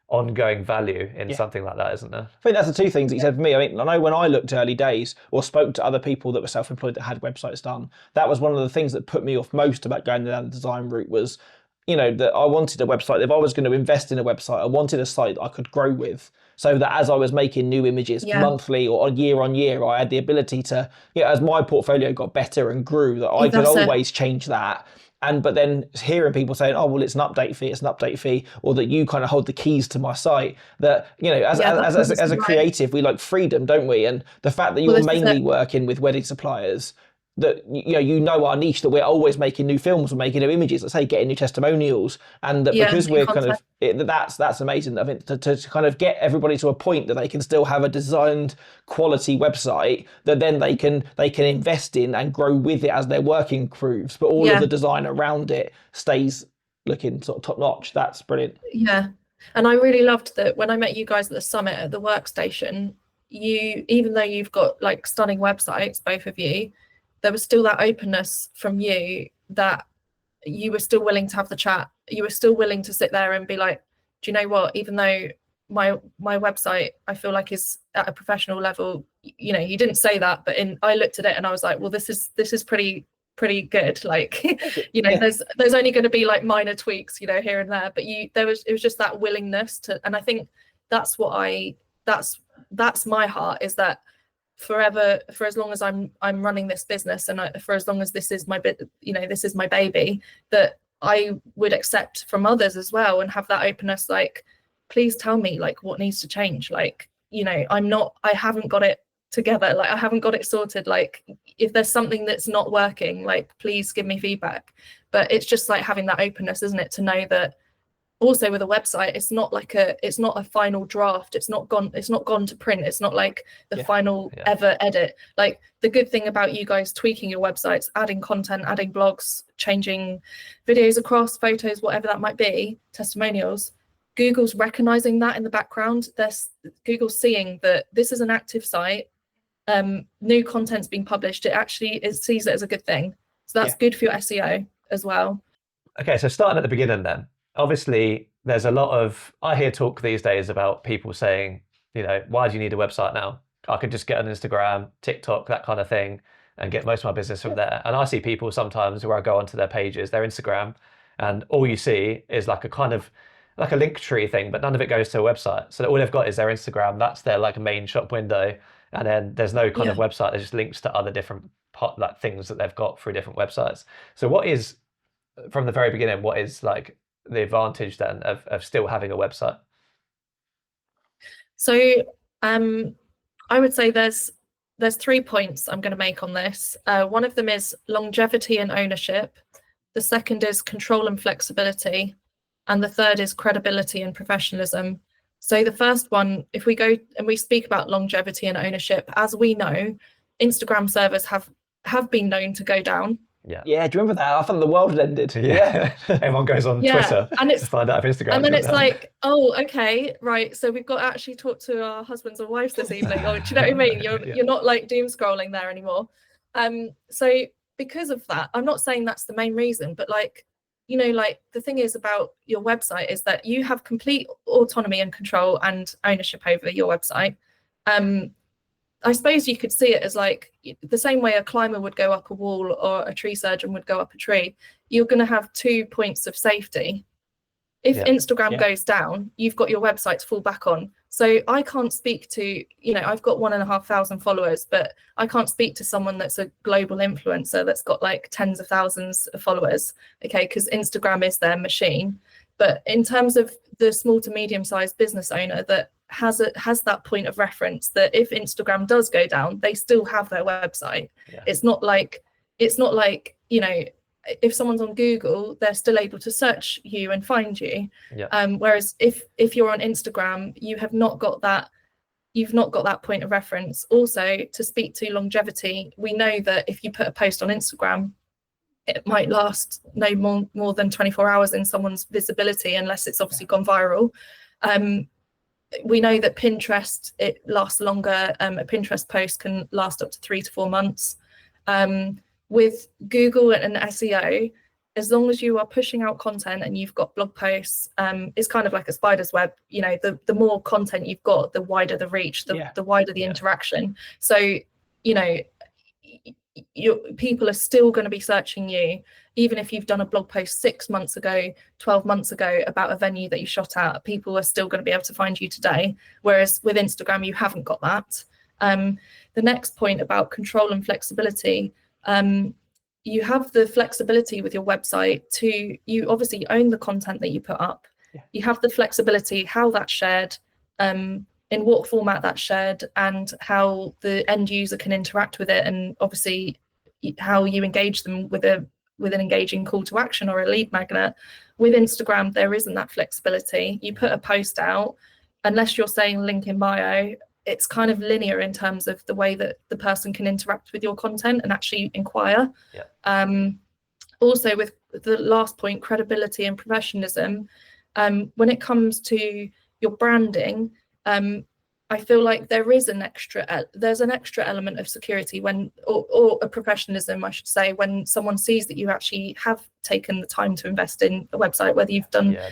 ongoing value in something like that, isn't there? I think that's the two things that you said for me. I mean, I know when I looked early days or spoke to other people that were self-employed that had websites done, that was one of the things that put me off most about going down the design route was, that I wanted a website. If I was going to invest in a website, I wanted a site that I could grow with, so that as I was making new images monthly or year on year, I had the ability to, as my portfolio got better and grew, that I could always change that but then hearing people saying, oh, well, it's an update fee, or that you kind of hold the keys to my site, that, you know, as a creative, we like freedom, don't we? And the fact that you're mainly working with wedding suppliers, that you know our niche, that we're always making new films, we're making new images, let's say getting new testimonials, and that because we're kind of that's amazing. I think to kind of get everybody to a point that they can still have a designed quality website that then they can invest in and grow with it as their work improves, but all of the design around it stays looking sort of top notch. That's brilliant. Yeah, and I really loved that when I met you guys at the summit at the workstation, even though you've got like stunning websites, both of you, there was still that openness from you, that you were still willing to have the chat. You were still willing to sit there and be like, do you know what, even though my website I feel like is at a professional level, you know, you didn't say that, but I looked at it and I was like, well, this is pretty good, like, you know, there's only going to be like minor tweaks, you know, here and there, but it was just that willingness to, and I think that's my heart, is that forever, for as long as I'm running this business, and for as long as this is my this is my baby, that I would accept from others as well, and have that openness, like, please tell me like what needs to change, like, you know, I haven't got it together, like I haven't got it sorted, like if there's something that's not working, like please give me feedback. But it's just like having that openness, isn't it, to know that also with a website, it's not a final draft, it's not gone to print, it's not like the final ever edit. Like the good thing about you guys tweaking your websites, adding content, adding blogs, changing videos across, photos, whatever that might be, testimonials, Google's recognizing that in the background. Google's seeing that this is an active site, new content's being published, it sees it as a good thing, so that's good for your SEO as well. Okay, so starting at the beginning then, obviously there's a lot of, I hear talk these days about people saying, you know, why do you need a website now? I could just get on Instagram, TikTok, that kind of thing, and get most of my business from there. And I see people sometimes where I go onto their pages, their Instagram, and all you see is like a kind of like a link tree thing, but none of it goes to a website. So all they've got is their Instagram, that's their like main shop window, and then there's no kind of website, there's just links to other different like things that they've got through different websites. So what is, from the very beginning, what is like the advantage then of still having a website? So I would say there's 3 points I'm going to make on this. One of them is longevity and ownership. The second is control and flexibility. And the third is credibility and professionalism. So the first one, if we go and we speak about longevity and ownership, as we know, Instagram servers have been known to go down. Yeah. Do you remember that? I thought the world had ended. Yeah. Everyone goes on Twitter and to find out if Instagram. And then it's like, oh, okay, right. So we've got to actually talk to our husbands or wives this evening. Or do you know what I mean? You're not like doom scrolling there anymore. So because of that, I'm not saying that's the main reason, but like, you know, like the thing is about your website is that you have complete autonomy and control and ownership over your website. I suppose you could see it as like the same way a climber would go up a wall or a tree surgeon would go up a tree. You're going to have 2 points of safety. If Instagram goes down, you've got your website to fall back on. So I can't speak to, you know, I've got 1,500 followers, but I can't speak to someone that's a global influencer that's got like tens of thousands of followers, okay, because Instagram is their machine. But in terms of the small to medium-sized business owner that has that point of reference, that if Instagram does go down, they still have their website. It's not like, you know, if someone's on Google, they're still able to search you and find you. Whereas if you're on Instagram, you've not got that point of reference. Also, to speak to longevity, we know that if you put a post on Instagram, it might last no more than 24 hours in someone's visibility, unless it's obviously gone viral. We know that Pinterest, it lasts longer. A Pinterest post can last up to 3 to 4 months. With Google and SEO, as long as you are pushing out content and you've got blog posts, it's kind of like a spider's web. You know, the more content you've got, the wider the reach, the wider the interaction. So, you know, people are still going to be searching you, even if you've done a blog post 6 months ago, 12 months ago about a venue that you shot at. People are still going to be able to find you today. Whereas with Instagram, you haven't got that. The next point about control and flexibility, you have the flexibility with your website to, you obviously own the content that you put up. You have the flexibility, how that's shared, in what format that's shared, and how the end user can interact with it, and obviously how you engage them with an engaging call to action or a lead magnet. With Instagram, there isn't that flexibility. You put a post out, unless you're saying link in bio, it's kind of linear in terms of the way that the person can interact with your content and actually inquire. Also, with the last point, credibility and professionalism, when it comes to your branding, I feel like there's an extra element of security when, or a professionalism, I should say, when someone sees that you actually have taken the time to invest in a website, whether you've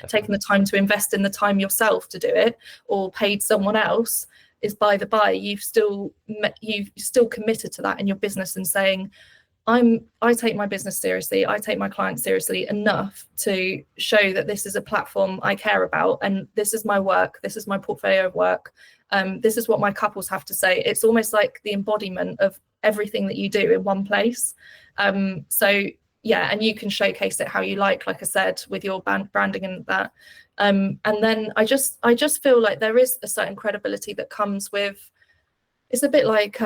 taken the time to invest in the time yourself to do it or paid someone else, is by the by. You've still committed to that in your business and saying, I take my business seriously, I take my clients seriously enough to show that this is a platform I care about, and this is my work, this is my portfolio of work, this is what my couples have to say. It's almost like the embodiment of everything that you do in one place. So yeah, and you can showcase it how you like I said, with your branding and that. And then I just feel like there is a certain credibility that comes with, it's a bit like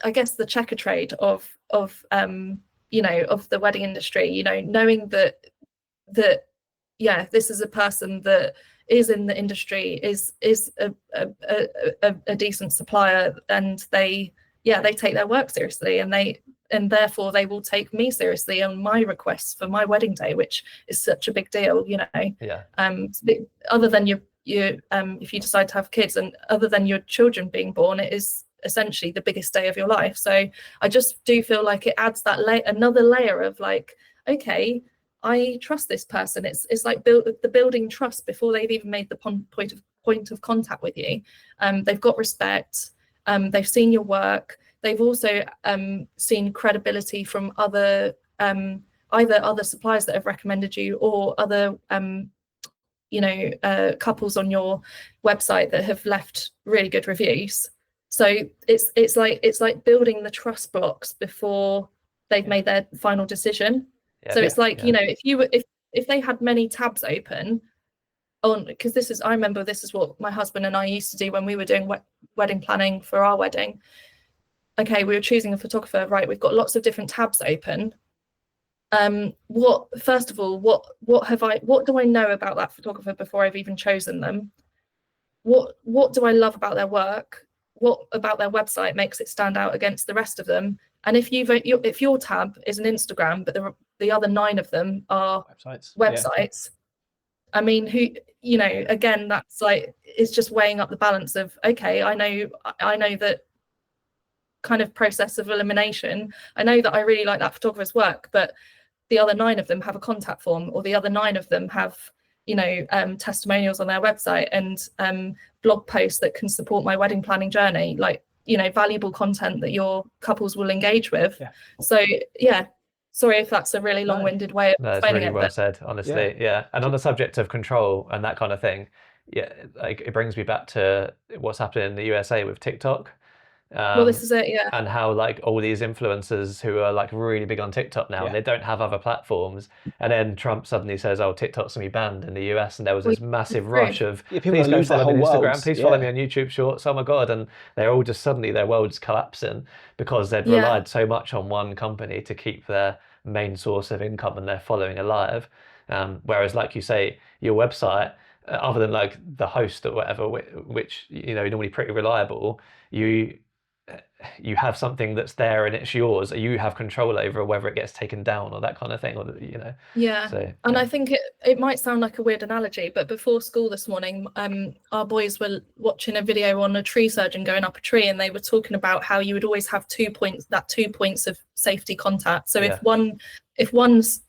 I guess the checker trade of you know, of the wedding industry, you know, knowing that yeah, this is a person that is in the industry, is a decent supplier, and they take their work seriously, and therefore they will take me seriously on my requests for my wedding day, which is such a big deal, you know. Other than your if you decide to have kids, and other than your children being born, it is essentially the biggest day of your life. So I just do feel like it adds that another layer of like, okay, I trust this person. It's like building trust before they've even made the point of contact with you. They've got respect. They've seen your work. They've also seen credibility from other either other suppliers that have recommended you, or other you know, couples on your website that have left really good reviews. So it's like building the trust blocks before they've made their final decision. So it's like, you know, if they had many tabs open on, because I remember this is what my husband and I used to do when we were doing wedding planning for our wedding. Okay, we were choosing a photographer, right? We've got lots of different tabs open. First of all, what do I know about that photographer before I've even chosen them? What do I love about their work? What about their website makes it stand out against the rest of them? And if your tab is an Instagram, but the other 9 of them are websites, I mean, who, you know, again, that's like, it's just weighing up the balance of, okay, I know that kind of process of elimination. I know that I really like that photographer's work, but the other 9 of them have a contact form, or the other 9 of them have, you know, testimonials on their website, and blog posts that can support my wedding planning journey, like, you know, valuable content that your couples will engage with. So yeah, sorry if that's a really long-winded way of explaining it's really well said, honestly. And on the subject of control and that kind of thing, like, it brings me back to what's happening in the USA with TikTok. Well, this is it, and how like all these influencers who are like really big on TikTok now, and they don't have other platforms, and then Trump suddenly says, oh, TikTok's gonna be banned in the US, and there was this massive rush of, please go follow me on Instagram, please follow me on YouTube Shorts, oh my god, and they're all just suddenly, their world's collapsing because they'd relied so much on one company to keep their main source of income and their following alive. Whereas, like you say, your website, other than like the host or whatever, which, you know, normally pretty reliable, you have something that's there and it's yours. You have control over whether it gets taken down or that kind of thing, or, you know. And I think it might sound like a weird analogy, but before school this morning, our boys were watching a video on a tree surgeon going up a tree, and they were talking about how you would always have 2 points of safety contact. So if one's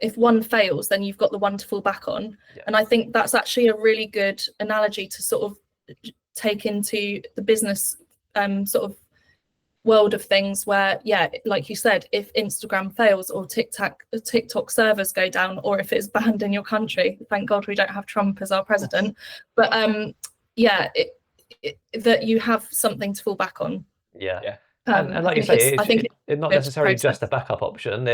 if one fails, then you've got the one to fall back on. And I think that's actually a really good analogy to sort of take into the business sort of world of things, where like you said, if Instagram fails, or TikTok servers go down, or if it's banned in your country, thank God we don't have Trump as our president, but that you have something to fall back on. And like you And say, I think it's not it's a necessarily good just a process. backup option.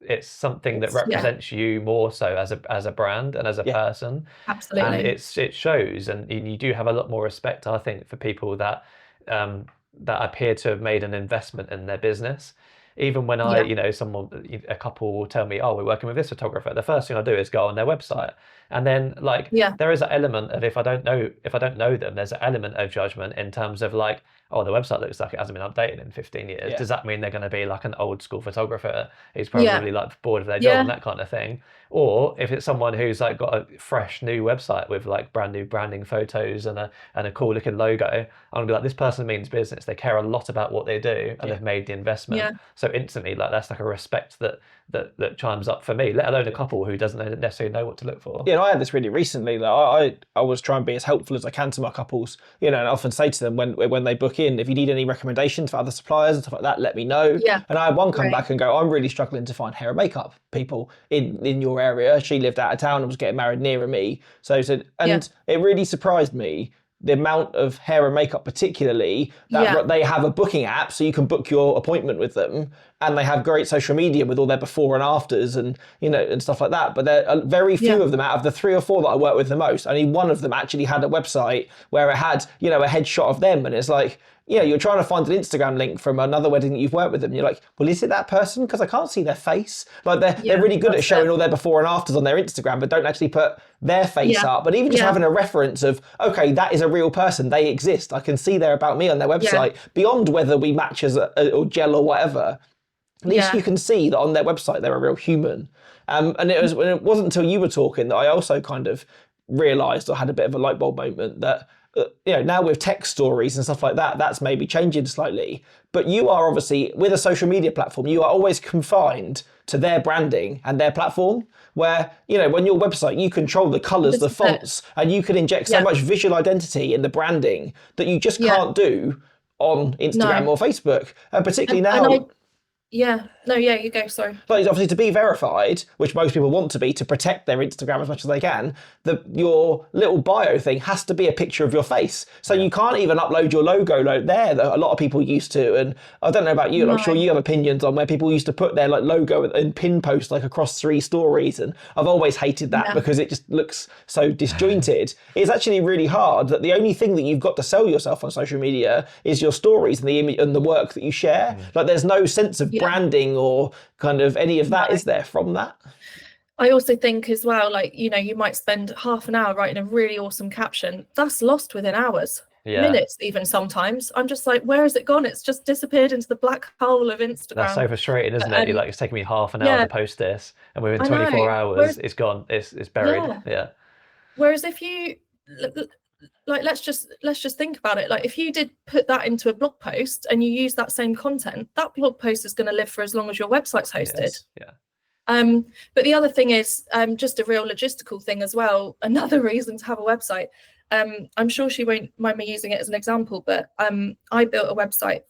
It's something that Yeah, represents you more so as a brand and as a Yeah. person, and absolutely. it shows, and you do have a lot more respect, I think, for people um, that appear to have made an investment in their business. Even when Yeah, a couple will tell me, "Oh, we're working with this photographer," the first thing I do is go on their website, and then like yeah, there is an element of if I don't know them, there's an element of judgment in terms of like, oh, the website looks like it hasn't been updated in 15 years. Yeah. Does that mean they're going to be like an old school photographer who's yeah, probably like bored of their job and yeah, that kind of thing? Or if it's someone who's like got a fresh new website with like brand new branding photos and a cool looking logo, I'm gonna be like, this person means business. They care a lot about what they do and Yeah. they've made the investment. yeah, So instantly, like that's like a respect that chimes up for me, let alone a couple who doesn't necessarily know what to look for. Yeah, and I had this really recently. That I always try and be as helpful as I can to my couples, and I often say to them when they book in, if you need any recommendations for other suppliers and stuff like that, let me know. yeah. And I had one come Great. back and go, I'm really struggling to find hair and makeup people in your area. She lived out of town and was getting married nearer me, so I said, Yeah, and it really surprised me the amount of hair and makeup, particularly that yeah, they have a booking app so you can book your appointment with them, and they have great social media with all their before and afters and and stuff like that. But there are very yeah, few of them out of the 3 or 4 that I work with the most. Only one of them actually had a website where it had a headshot of them, and it's like, you're trying to find an Instagram link from another wedding that you've worked with them. You're like, well, is it that person? Because I can't see their face. Like they're yeah. really good at That's showing it. all their before and afters on their Instagram, but don't actually put their face Yeah, up. But even just yeah, having a reference of, okay, that is a real person. They exist. I can see they're about me on their yeah, website beyond whether we match as or gel or whatever. At least you yeah, can see that on their website they're a real human. And it wasn't until you were talking that I also kind of realised, or had a bit of a light bulb moment, that now with text stories and stuff like that, that's maybe changing slightly. But you are obviously, with a social media platform, you are always confined to their branding and their platform. Where when your website, you control the colours, this the is it. fonts, and you can inject so Yeah, much visual identity in the branding that you just yeah. can't do on Instagram No, or Facebook. And particularly and I now, yeah. No, yeah. You go. Sorry. like obviously to be verified, which most people want to be to protect their Instagram as much as they can, your little bio thing has to be a picture of your face. So you can't even upload your logo there that a lot of people used to. And I don't know about you, and I'm No. sure you have opinions on where people used to put their like logo and pin post like across 3 stories. And I've always hated that Yeah. because it just looks so disjointed. It's actually really hard that the only thing that you've got to sell yourself on social media is your stories and the image and the work that you share. Like there's no sense of Yeah. branding or kind of any of that, No. is there, from that? I also think as well, like, you might spend half an hour writing a really awesome caption. That's lost within hours, Yeah, minutes, even sometimes. I'm just like, where has it gone? It's just disappeared into the black hole of that's so Instagram. frustrating, isn't it? And Like it's taken me half an hour yeah, to post this, and within I 24 know. hours, it's gone. It's buried. Yeah. Yeah, Whereas if you like, let's just think about it. Like if you did put that into a blog post and you use that same content, that blog post is going to live for as long as your website's hosted. yes, yeah. But the other thing is just a real logistical thing as well. Another reason to have a website. I'm sure she won't mind me using it as an example, but I built a website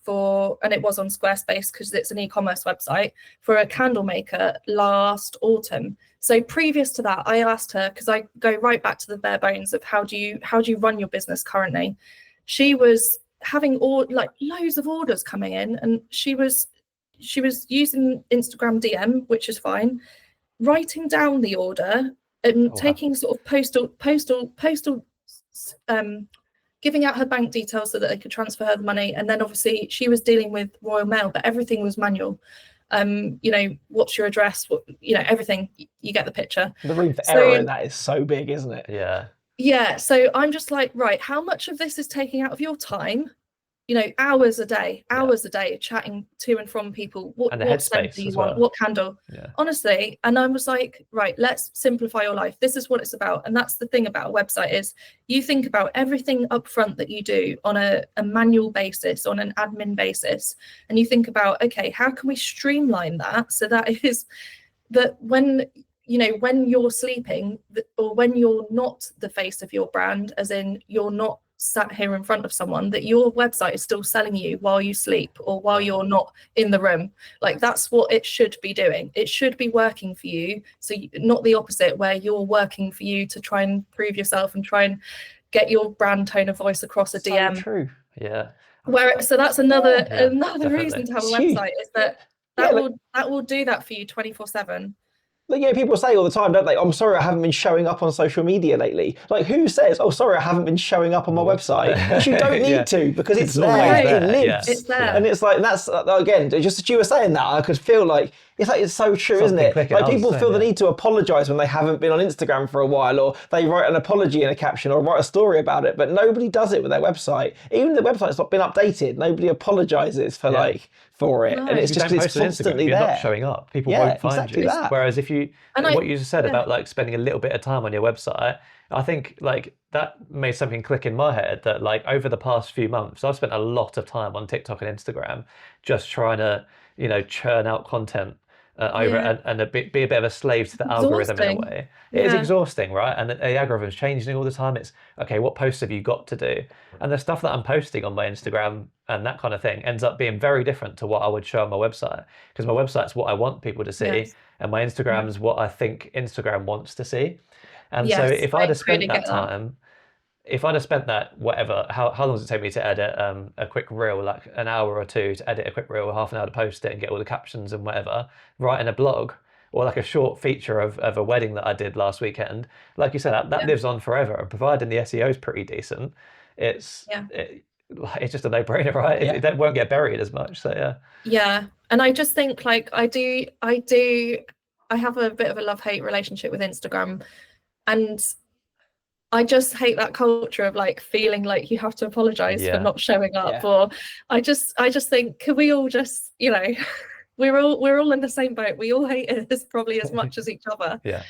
and it was on Squarespace because it's an e-commerce website, for a candle maker last autumn. So previous to that, I asked her, because I go right back to the bare bones of how do you run your business currently. She was having loads of orders coming in, and she was using Instagram DM, which is fine, writing down the order and taking sort of postal giving out her bank details so that they could transfer her the money. And then obviously she was dealing with Royal Mail, but everything was manual. What's your address? Everything. You get the picture. The room for error in that is so big, isn't it? Yeah. So I'm just like, right, how much of this is taking out of your time? Hours a day chatting to and from people. What scent do you want? What candle? Yeah. Honestly, and I was like, right, let's simplify your life. This is what it's about. And that's the thing about a website, is you think about everything up front that you do on a manual basis, on an admin basis, and you think about, okay, how can we streamline that so that when you're sleeping, or when you're not the face of your brand, as in you're not sat here in front of someone, that your website is still selling you while you sleep or while you're not in the room. Like that's what it should be doing. It should be working for you. So not the opposite, where you're working for you to try and prove yourself and try and get your brand tone of voice across a DM. So true. Yeah. So that's another Yeah, reason definitely. to have a It's huge. website, is that Yeah, like, that will do that for you 24/7. Like, yeah, people say all the time, don't they? I'm sorry, I haven't been showing up on social media lately. Like, who says, oh, sorry, I haven't been showing up on my website? Because you don't Yeah. need to, because it's always there, it there. Yeah. lives. It's there. And it's like, that's, again, just as you were saying that, I could feel like, it's so true, isn't Something it? clicking. Like, I was people the feel same, the yeah. need to apologise when they haven't been on Instagram for a while, or they write an apology in a caption, or write a story about it, but nobody does it with their website. Even if the website's not been updated, nobody apologises for, Yeah. for it. No. And If it's You just don't because it's post on Instagram, constantly you're not there. showing up. People Yeah, won't find exactly you. that. Whereas if you, And what you just said yeah. about like spending a little bit of time on your website, I think like that made something click in my head that like over the past few months, I've spent a lot of time on TikTok and Instagram just trying to, churn out content over Yeah. and be a bit of a slave to the algorithm in a Exhausting. way. It is Yeah. exhausting, right? And the algorithm's changing all the time. It's okay, what posts have you got to do? And the stuff that I'm posting on my Instagram and that kind of thing ends up being very different to what I would show on my website, because my website's what I want people to see, Yes. and my Instagram's what I think Instagram wants to see. And so Yes, if I I'd have spent really that get that. time, if I'd have spent that whatever, how long does it take me to edit a quick reel, like an hour or two to edit a quick reel, half an hour to post it and get all the captions and whatever, writing a blog or like a short feature of a wedding that I did last weekend, like you said, that Yeah. lives on forever. And providing the SEO is pretty decent, it's Yeah. it's just a no-brainer, right? Yeah. It won't get buried as much. So yeah. Yeah. And I just think like I have a bit of a love-hate relationship with Instagram, and I just hate that culture of like feeling like you have to apologize for Yeah. not showing up. Yeah. Or I just think, could we all just, we're all in the same boat. We all hate it as probably as much as each other. Yeah.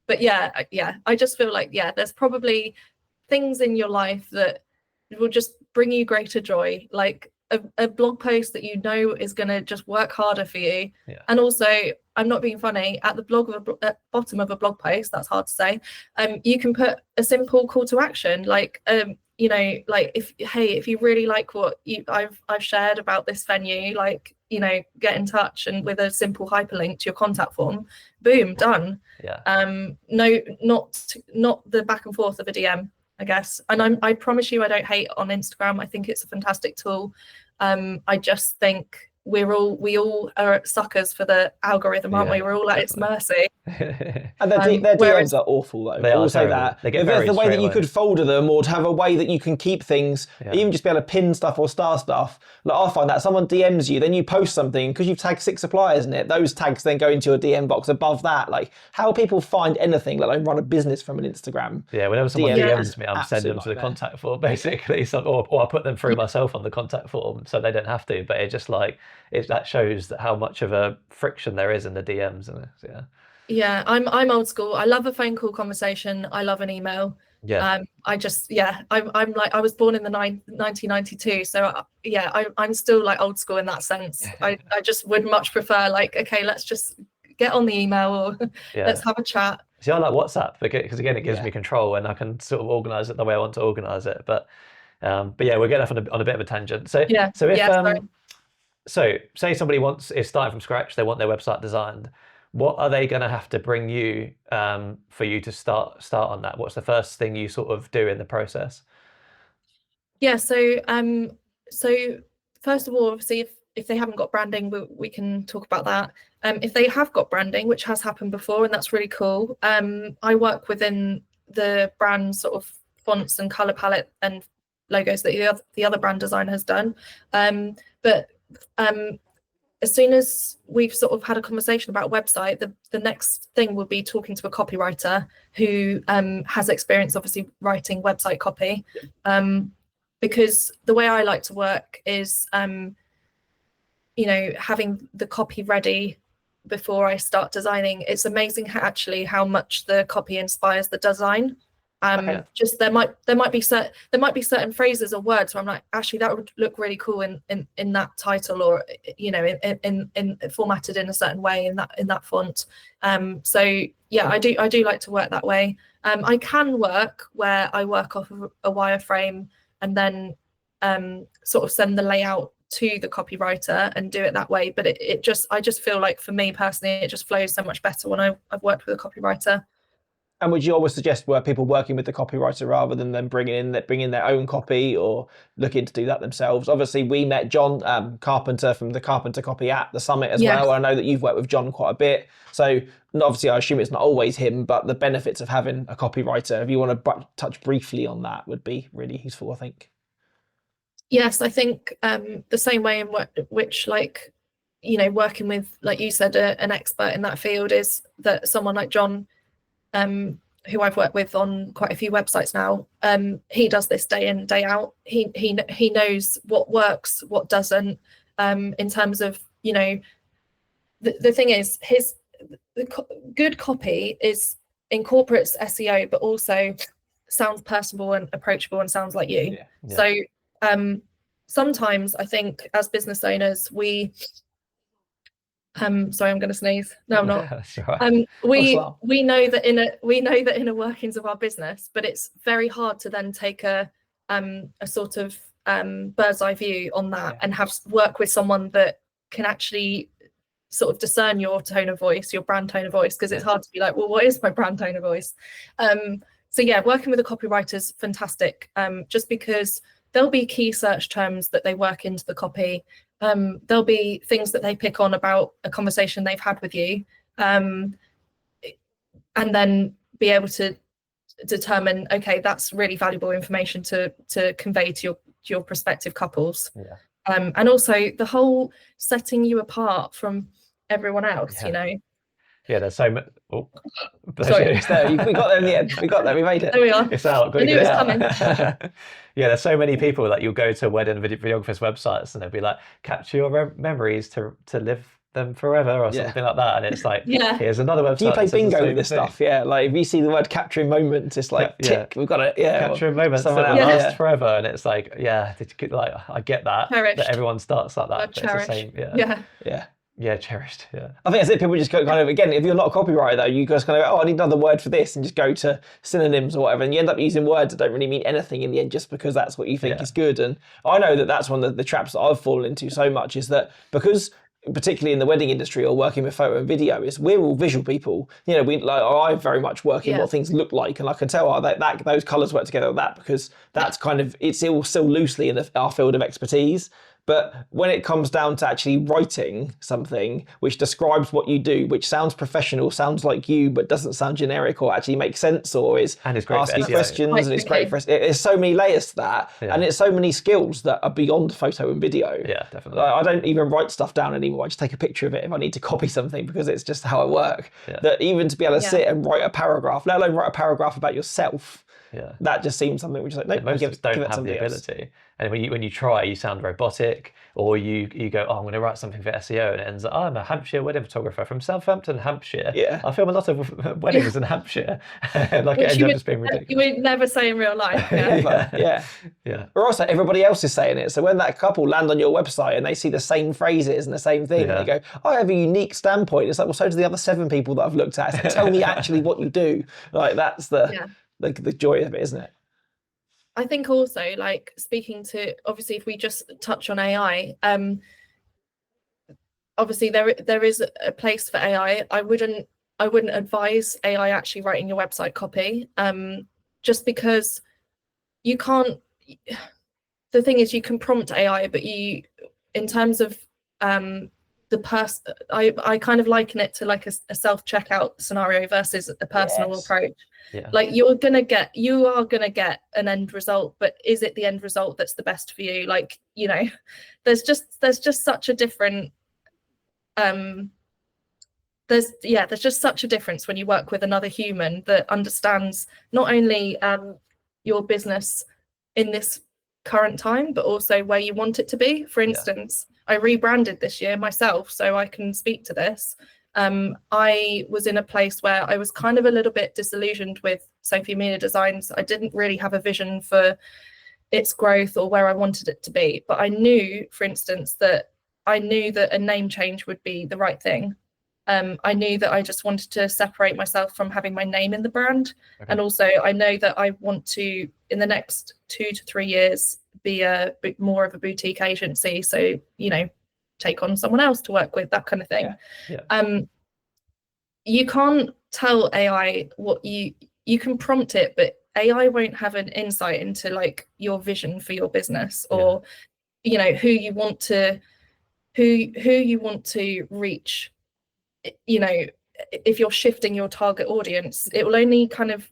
But yeah, I just feel like, there's probably things in your life that will just bring you greater joy, like a blog post that is going to just work harder for you. Yeah. And also, I'm not being funny, at the bottom of a blog post, that's hard to say, you can put a simple call to action, like like if you really like what I've shared about this venue, like get in touch, and with a simple hyperlink to your contact form, boom, done. Yeah. No, not the back and forth of a DM, I guess. And I promise you, I don't hate on Instagram. I think it's a fantastic tool. I just think we all are suckers for the algorithm, aren't we? We're all at its mercy. And their DMs are awful, though. They I are will say terrible. that. They get If there's buried the way that straight you away. could folder them, or to have a way that you can keep things, even just be able to pin stuff or star stuff. Like, I find that someone DMs you, then you post something, because you've tagged 6 suppliers in it, those tags then go into your DM box above that. Like, how people find anything, let alone run a business from an Instagram. Yeah, whenever someone DM DMs me, I'm sending them to the nightmare. contact form, basically. So, or I put them through myself on the contact form, so they don't have to. But it just that shows that how much of a friction there is in the DMs, and yeah. Yeah, I'm old school. I love a phone call conversation. I love an email. Yeah. I'm like, I was born in the 1992, so I'm still like old school in that sense. I just would much prefer like, okay, let's just get on the email, or let's have a chat. See, I like WhatsApp because again, it gives me control and I can sort of organize it the way I want to organize it. But yeah, we're getting off on a bit of a tangent. So so say somebody is starting from scratch, they want their website designed. What are they going to have to bring you for you to start on that? What's the first thing you sort of do in the process? Yeah, so first of all, obviously, if they haven't got branding, we can talk about that. If they have got branding, which has happened before, and that's really cool, I work within the brand sort of fonts and color palette and logos that the other brand designer has done. But as soon as we've sort of had a conversation about website, the next thing will be talking to a copywriter who has experience, obviously, writing website copy. Because the way I like to work is, having the copy ready before I start designing. It's amazing how much the copy inspires the design. Just there might be certain phrases or words where I'm like, actually, that would look really cool in that title, or in formatted in a certain way in that font. So yeah, I do like to work that way. I can work where I work off of a wireframe and then sort of send the layout to the copywriter and do it that way. But I just feel like, for me personally, it just flows so much better when I've worked with a copywriter. And would you always suggest were people working with the copywriter rather than them bringing their own copy or looking to do that themselves? Obviously, we met John Carpenter from the Carpenter Copy at the summit as well. I know that you've worked with John quite a bit. So obviously, I assume it's not always him, but the benefits of having a copywriter, if you want to touch briefly on that, would be really useful, I think. Yes, I think the same way in which, like, you know, working with, like you said, an expert in that field is that someone like John, who I've worked with on quite a few websites now, he does this day in, day out. He knows what works, what doesn't, in terms of, you know, the thing is good copy incorporates SEO, but also sounds personable and approachable and sounds like you. Yeah. So sometimes I think as business owners, sorry, I'm going to sneeze. No, I'm not. Right. We know that inner workings of our business, but it's very hard to then take a sort of bird's eye view on that and work with someone that can actually sort of discern your tone of voice, your brand tone of voice, because it's hard to be like, well, what is my brand tone of voice? So yeah, working with a copywriter is fantastic, just because there'll be key search terms that they work into the copy. There'll be things that they pick on about a conversation they've had with you, and then be able to determine, okay, that's really valuable information to convey to your prospective couples. And also the whole setting you apart from everyone else, you know. Yeah, there's so much. Oh, sorry, it's there. We got there in the end. We got there. We made it. There we are. It's out. I knew it was coming. Yeah, there's so many people that you'll go to wedding videographers' websites and they'll be like, capture your memories to live them forever or something like that. And it's like, here's another website. Do you play bingo with this stuff? Yeah, like if you see the word capturing moments, it's like, tick, we've got it. Yeah, capturing moments that will last forever. And it's like, like I get that. Cherished. That everyone starts like that. But it's the same. Yeah, cherished. Yeah, I think that's it. People just go kind of, again, if you're not a copywriter though, you guys kind of go, oh, I need another word for this, and just go to synonyms or whatever, and you end up using words that don't really mean anything in the end, just because that's what you think is good. And I know that that's one of the traps that I've fallen into so much, is that because, particularly in the wedding industry or working with photo and video, is we're all visual people. You know, I very much work in what things look like, and I can tell that those colours work together with that, because that's kind of, it's still loosely in our field of expertise. But when it comes down to actually writing something which describes what you do, which sounds professional, sounds like you, but doesn't sound generic or actually makes sense, or is asking questions, and it's great for us. There's so many layers to that, and it's so many skills that are beyond photo and video. Yeah, definitely. I don't even write stuff down anymore. I just take a picture of it if I need to copy something, because it's just how I work. That even to be able to sit and write a paragraph, let alone write a paragraph about yourself, that just seems something which is like, nope, most of us don't have the ability. And when you try, you sound robotic, or you go, oh, I'm going to write something for SEO, and it ends up, oh, I'm a Hampshire wedding photographer from Southampton, Hampshire. I film a lot of weddings in Hampshire. Like, it ends up just being ridiculous. You would never say in real life. Yeah. Or also everybody else is saying it. So when that couple land on your website and they see the same phrases and the same thing, they go, oh, I have a unique standpoint. It's like, well, so do the other 7 people that I've looked at. It's like, tell me actually what you do. Like, that's the joy of it, isn't it? I think also, like, speaking to, obviously, if we just touch on AI, obviously there is a place for AI. I wouldn't advise AI actually writing your website copy, just because you can't. The thing is, you can prompt AI, but in terms of the person, I kind of liken it to like a self-checkout scenario versus a personal approach. Like, you are gonna get an end result, but is it the end result that's the best for you? Like, you know, there's just such a different there's just such a difference when you work with another human that understands not only your business in this current time, but also where you want it to be. For instance, I rebranded this year myself, so I can speak to this. I was in a place where I was kind of a little bit disillusioned with Sophie Media Designs. I didn't really have a vision for its growth or where I wanted it to be, but I knew, for instance, that a name change would be the right thing. I knew that I just wanted to separate myself from having my name in the brand. And also I know that I want to, in the next 2 to 3 years, be a bit more of a boutique agency. So, you know, take on someone else to work with, that kind of thing. You can't tell AI what you can prompt it, but AI won't have an insight into like your vision for your business, or you know, who you want to reach. You know, if you're shifting your target audience, it will only kind of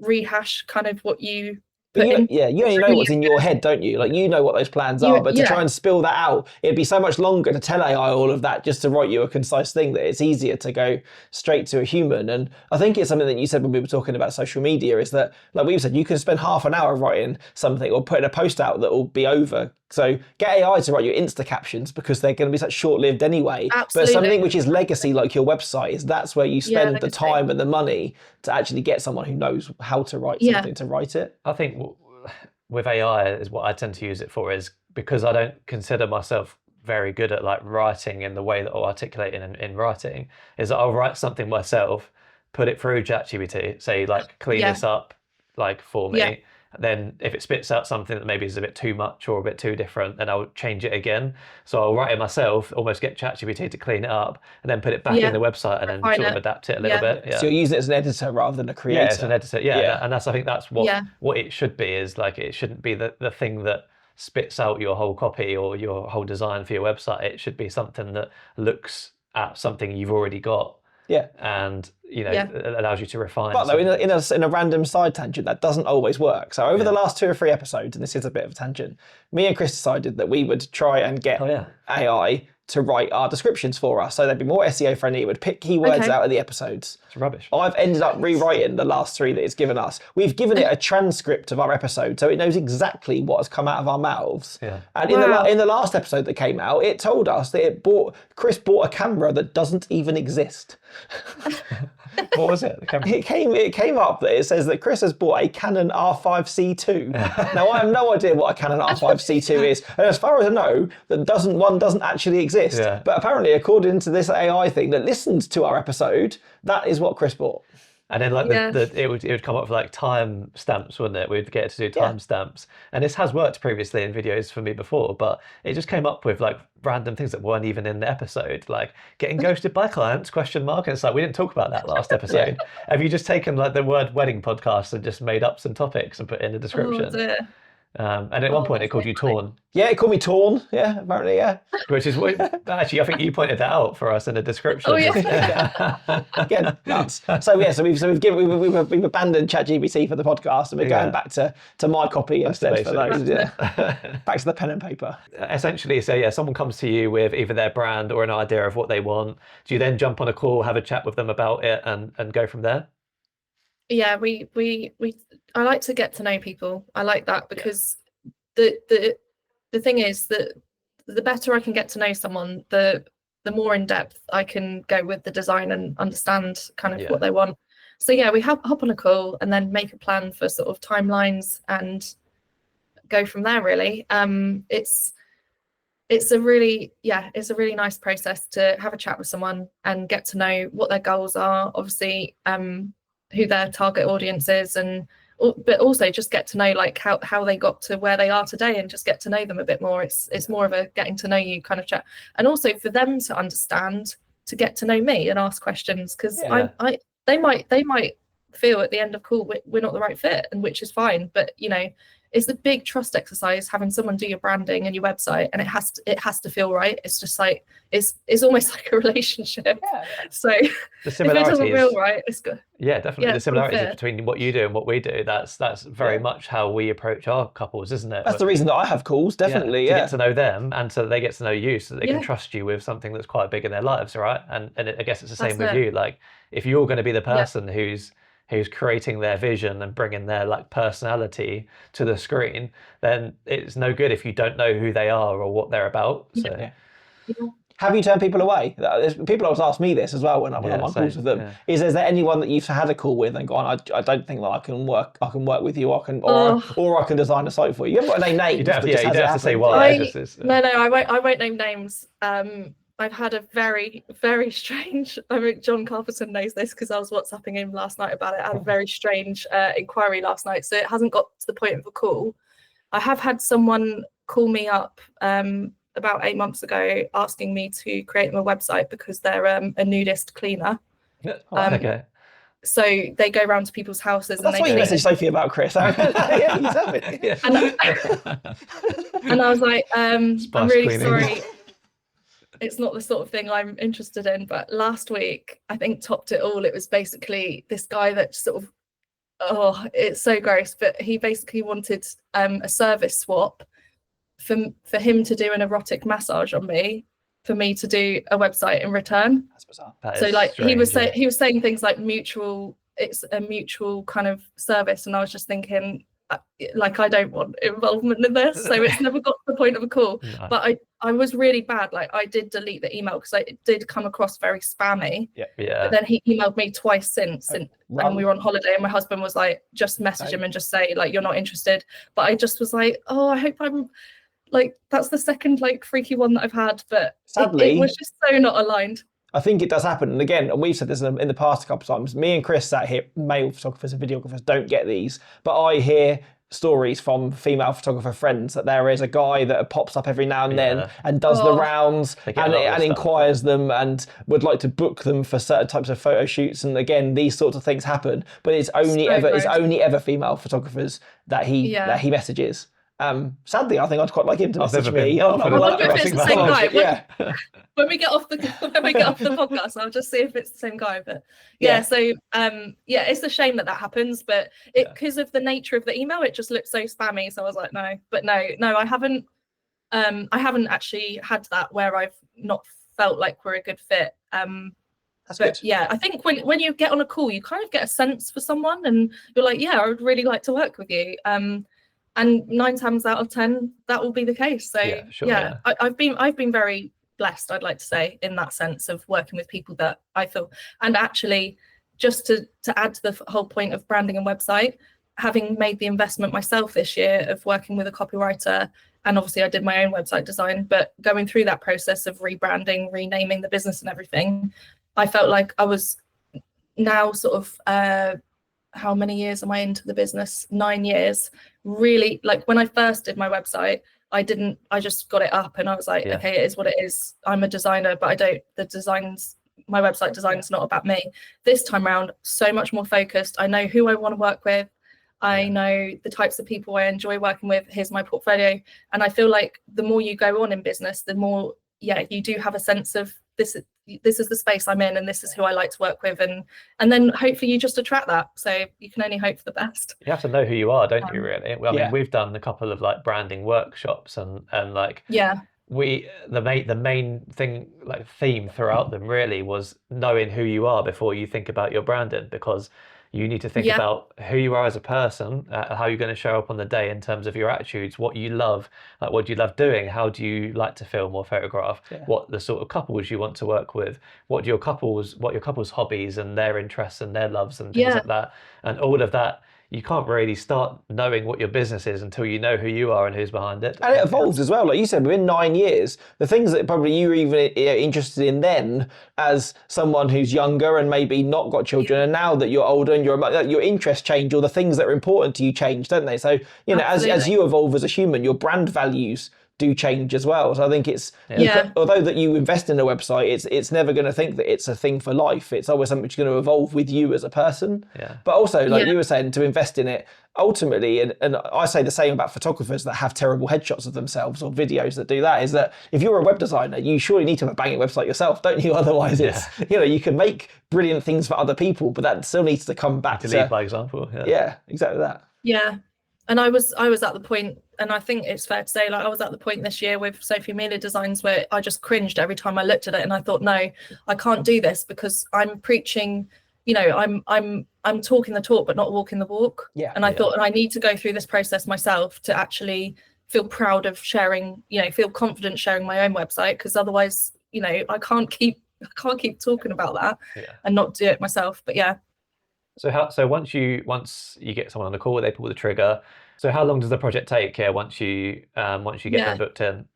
rehash kind of what you put in. Yeah, you only know what's in your head, don't you? Like, you know what those plans are, but to try and spill that out, it'd be so much longer to tell AI all of that just to write you a concise thing, that it's easier to go straight to a human. And I think it's something that you said when we were talking about social media, is that, like we've said, you can spend half an hour writing something or putting a post out that will be over. So get AI to write your Insta captions, because they're going to be such short-lived anyway. Absolutely. But something which is legacy, like your website, that's where you spend the time and the money to actually get someone who knows how to write something to write it. I think with AI is what I tend to use it for, is because I don't consider myself very good at like writing in the way that I'll articulate in writing, is that I'll write something myself, put it through ChatGPT, say like clean this up like for me. Then if it spits out something that maybe is a bit too much or a bit too different, then I'll change it again. So I'll write it myself, almost get ChatGPT to clean it up, and then put it back in the website, and then sort of adapt it a little bit. So you're using it as an editor rather than a creator. Yeah, it's an editor. And that's, I think that's what it should be, is like, it shouldn't be the thing that spits out your whole copy or your whole design for your website. It should be something that looks at something you've already got. And you know, allows you to refine. But though, in a random side tangent, that doesn't always work. So over the last 2 or 3 episodes, and this is a bit of a tangent, me and Chris decided that we would try and get AI to write our descriptions for us, so they'd be more SEO friendly. It would pick keywords out of the episodes. It's rubbish. I've ended up rewriting the last 3 that it's given us. We've given it a transcript of our episode, so it knows exactly what has come out of our mouths. And in the last episode that came out, it told us that Chris bought a camera that doesn't even exist. What was it? It came up that it says that Chris has bought a Canon R5C2. Now, I have no idea what a Canon R5C2 is, and as far as I know, one doesn't actually exist. But apparently, according to this AI thing that listened to our episode, that is what Chris bought. And then like it would come up with like time stamps, wouldn't it? We'd get it to do time stamps. And this has worked previously in videos for me before, but it just came up with like random things that weren't even in the episode, like getting ghosted by clients, ? And it's like, we didn't talk about that last episode. Have you just taken like the word wedding podcast and just made up some topics and put in the description? And at one point it called you Torn. Yeah, it called me Torn. Yeah, apparently, Which is actually, I think you pointed that out for us in the description. Oh yeah. Again, nuts. So we've abandoned ChatGPT for the podcast, and we're going back to my copy instead for those. Back to the pen and paper. Essentially, so someone comes to you with either their brand or an idea of what they want. Do you then jump on a call, have a chat with them about it, and go from there? Yeah, I like to get to know people. I like that, because the thing is that the better I can get to know someone, the more in depth I can go with the design and understand kind of what they want. So yeah, we hop on a call and then make a plan for sort of timelines and go from there, really. It's a really nice process to have a chat with someone and get to know what their goals are, obviously, who their target audience is, but also just get to know like how they got to where they are today, and just get to know them a bit more. It's more of a getting to know you kind of chat, and also for them to understand, to get to know me and ask questions, because they might feel at the end of call we're not the right fit, and which is fine, but you know, it's the big trust exercise having someone do your branding and your website, and it has to feel right. It's just like it's almost like a relationship. So the similarities, if it doesn't feel right, it's good. Yeah, definitely. The similarities between what you do and what we do, that's very much how we approach our couples, isn't it? That's the reason that I have calls, definitely. To get to know them, and so they get to know you, so they can trust you with something that's quite big in their lives, right? And I guess it's the same with you. Like, if you're going to be the person who's creating their vision and bringing their like personality to the screen, then it's no good if you don't know who they are or what they're about. So. Have you turned people away? People always ask me this as well when I'm on calls with them. Yeah. Is there anyone that you've had a call with and gone, I don't think that I can work with you, or I can design a site for you? You haven't got to name names. You don't have to say why. No, I won't name names. I've had a very, very strange, I mean, John Carpenter knows this because I was WhatsApping him last night about it. I had a very strange inquiry last night, so it hasn't got to the point of a call. I have had someone call me up about 8 months ago asking me to create them a website because they're a nudist cleaner. Okay. So they go around to people's houses, That's and why they you clean messaged Sophie about Chris. Yeah, you tell me. Yeah. and I was like, I'm Spice really cleaning. sorry. It's not the sort of thing I'm interested in. But last week, I think topped it all. It was basically this guy that sort of, oh, it's so gross. But he basically wanted a service swap for him to do an erotic massage on me, for me to do a website in return. That's bizarre. That So is like strange, he was saying things like mutual, it's a mutual kind of service, and I was just thinking, like, I don't want involvement in this, so it's never got to the point of a call. No. But I was really bad. Like, I did delete the email because it did come across very spammy. Yeah. But then he emailed me twice since, and we were on holiday, and my husband was like, just message him and just say like, you're not interested. But I just was like, oh, I hope I'm like, that's the second like freaky one that I've had, but sadly it was just so not aligned. I think it does happen. And again, we've said this in the past a couple of times. Me and Chris sat here, male photographers and videographers don't get these, but I hear stories from female photographer friends that there is a guy that pops up every now and then and does the rounds and inquires them and would like to book them for certain types of photo shoots. And again, these sorts of things happen, but it's only ever female photographers that he messages. Sadly, I think I'd quite like him to message me. I wonder if it's the same guy. Yeah. When we get off the podcast, I'll just see if it's the same guy. But so it's a shame that happens. But because of the nature of the email, it just looks so spammy. So I was like, no. But no, I haven't. I haven't actually had that where I've not felt like we're a good fit. That's good. Yeah, I think when you get on a call, you kind of get a sense for someone, and you're like, yeah, I would really like to work with you. And 9 times out of 10, that will be the case. So I've been very blessed, I'd like to say, in that sense of working with people that I feel. And actually, just to add to the whole point of branding and website, having made the investment myself this year of working with a copywriter, and obviously I did my own website design, but going through that process of rebranding, renaming the business and everything, I felt like I was now sort of how many years am I into the business? 9 years. Really, like when I first did my website, I just got it up and I was like, okay, it is what it is. I'm a designer, but my website design is not about me. This time around, so much more focused. I know who I want to work with. I know the types of people I enjoy working with. Here's my portfolio. And I feel like the more you go on in business, the more, you do have a sense of this is the space I'm in and this is who I like to work with. And then hopefully you just attract that. So you can only hope for the best. You have to know who you are, don't you, really? Well, I mean, we've done a couple of like branding workshops and like, the main thing, like theme throughout them really was knowing who you are before you think about your branding, because you need to think about who you are as a person, how you're going to show up on the day in terms of your attitudes, what you love, like what do you love doing, how do you like to film or photograph, what the sort of couples you want to work with, what your couples hobbies and their interests and their loves and things like that, and all of that. You can't really start knowing what your business is until you know who you are and who's behind it. And it evolves as well. Like you said, within 9 years, the things that probably you were even interested in then as someone who's younger and maybe not got children, and now that you're older and your interests change, or the things that are important to you change, don't they? So, as you evolve as a human, your brand values do change as well. So I think it's although that you invest in a website, it's never going to think that it's a thing for life. It's always something that's going to evolve with you as a person. But also, like you were saying, to invest in it ultimately, and I say the same about photographers that have terrible headshots of themselves or videos that do that, is that if you're a web designer, you surely need to have a banging website yourself, don't you? Otherwise it's you can make brilliant things for other people, but that still needs to come back to lead by example. Exactly that. And I was at the point, and I think it's fair to say, like I was at the point this year with Sophie Mealy Designs where I just cringed every time I looked at it, and I thought, no, I can't do this because I'm preaching, I'm talking the talk but not walking the walk. And I thought, and I need to go through this process myself to actually feel proud of sharing, feel confident sharing my own website, because otherwise, I can't keep talking about that and not do it myself. But So once you get someone on the call, they pull the trigger. So how long does the project take? Once you get them booked in.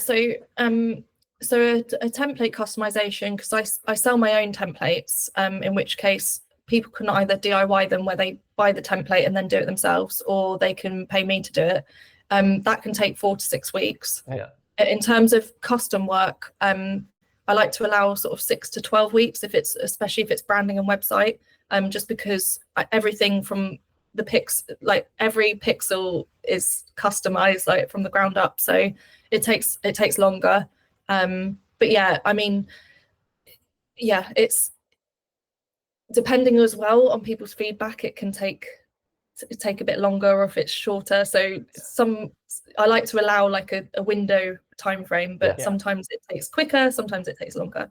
So a template customization, because I sell my own templates, in which case people can either DIY them where they buy the template and then do it themselves, or they can pay me to do it. That can take 4 to 6 weeks. In terms of custom work, I I like to allow sort of 6 to 12 weeks if it's, especially if it's branding and website, just because everything from the like every pixel is customized like from the ground up, so it takes longer. But yeah, I mean, yeah, it's depending as well on people's feedback, it can take a bit longer, or if it's shorter. So I like to allow like a window time frame, but sometimes it takes quicker, sometimes it takes longer.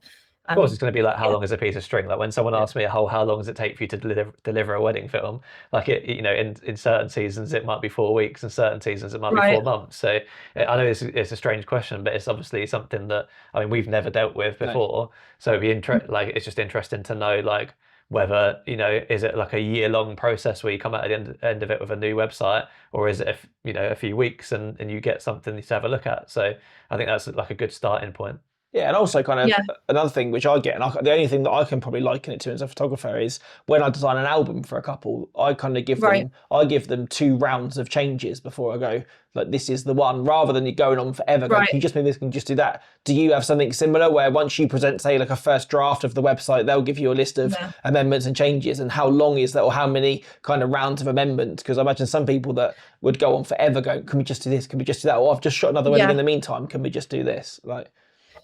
Of course, it's going to be like how long is a piece of string. Like when someone asks me, how long does it take for you to deliver a wedding film? Like in certain seasons it might be 4 weeks, and certain seasons it might be 4 months. So I know it's a strange question, but it's obviously something that, I mean, we've never dealt with before. So it'd be like it's just interesting to know like whether, is it like a year-long process where you come out at the end of it with a new website, or is it a few weeks and you get something to have a look at. So I think that's like a good starting point. Yeah, and also kind of another thing which I get, and the only thing that I can probably liken it to as a photographer is when I design an album for a couple, I kind of give them 2 rounds of changes before I go, like, this is the one, rather than you going on forever. Can you just do this? Can you just do that? Do you have something similar where once you present, say, like a first draft of the website, they'll give you a list of amendments and changes, and how long is that, or how many kind of rounds of amendments? Because I imagine some people that would go on forever going, can we just do this? Can we just do that? Or I've just shot another wedding in the meantime. Can we just do this? Like.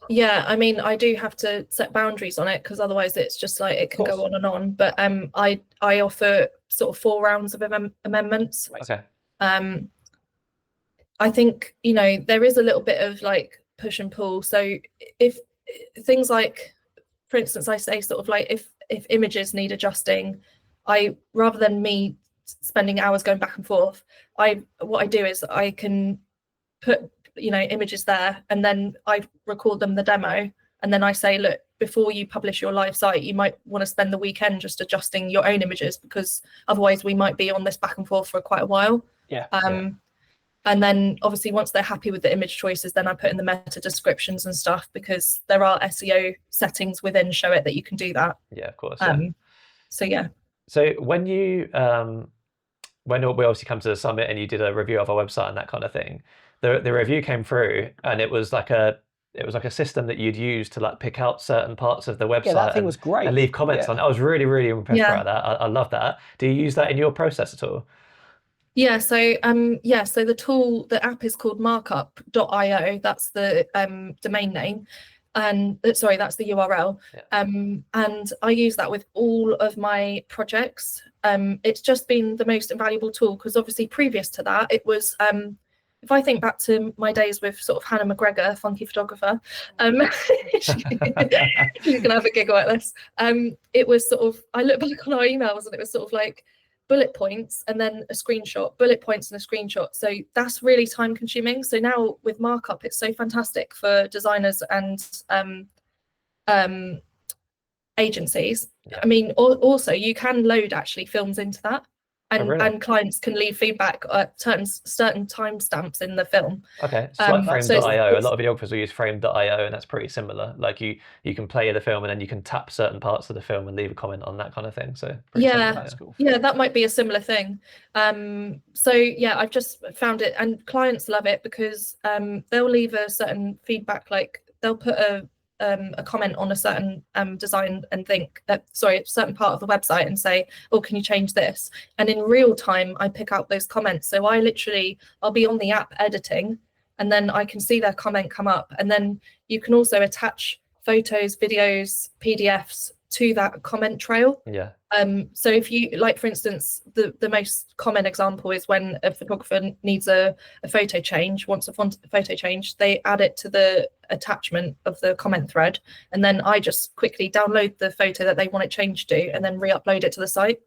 Yeah, I mean, I do have to set boundaries on it, because otherwise it's just like it can go on and on. But I offer sort of 4 rounds of amendments. Okay. I think, there is a little bit of like push and pull. So if things like, for instance, I say sort of like if images need adjusting, rather than me spending hours going back and forth, what I do is I can put images there, and then I record them the demo, and then I say, look, before you publish your live site, you might want to spend the weekend just adjusting your own images, because otherwise we might be on this back and forth for quite a while. And then obviously once they're happy with the image choices, then I put in the meta descriptions and stuff, because there are SEO settings within Showit that you can do that. Yeah, of course. So when you when we obviously come to the summit and you did a review of our website and that kind of thing, the review came through, and it was like a system that you'd use to like pick out certain parts of the website. Yeah, that thing was great. And leave comments on. I was really, really impressed by that. I love that. Do you use that in your process at all? Yeah, so the app is called markup.io. That's the domain name, and sorry, that's the URL. And I use that with all of my projects. It's just been the most invaluable tool, because obviously previous to that, it was if I think back to my days with sort of Hannah McGregor, funky photographer, she's gonna have a giggle at this. It was sort of, I look back on our emails and it was sort of like bullet points and then a screenshot, bullet points and a screenshot. So that's really time consuming. So now with Markup, it's so fantastic for designers and agencies. I mean, also you can load actually films into that. And clients can leave feedback at certain timestamps in the film. Okay, so like frame.io, a lot of videographers will use frame.io, and that's pretty similar. Like you can play the film and then you can tap certain parts of the film and leave a comment on that kind of thing. So that's cool. Yeah, that might be a similar thing. So yeah, I've just found it, and clients love it, because they'll leave a certain feedback, like they'll put a comment on a certain design and think that, sorry, a certain part of the website, and say, oh, can you change this? And in real time, I pick out those comments. So I'll be on the app editing, and then I can see their comment come up. And then you can also attach photos, videos, PDFs to that comment trail. Yeah. So if you, like, for instance, the most common example is when a photographer needs a photo change, wants a photo change, they add it to the attachment of the comment thread, and then I just quickly download the photo that they want it changed to, and then re-upload it to the site.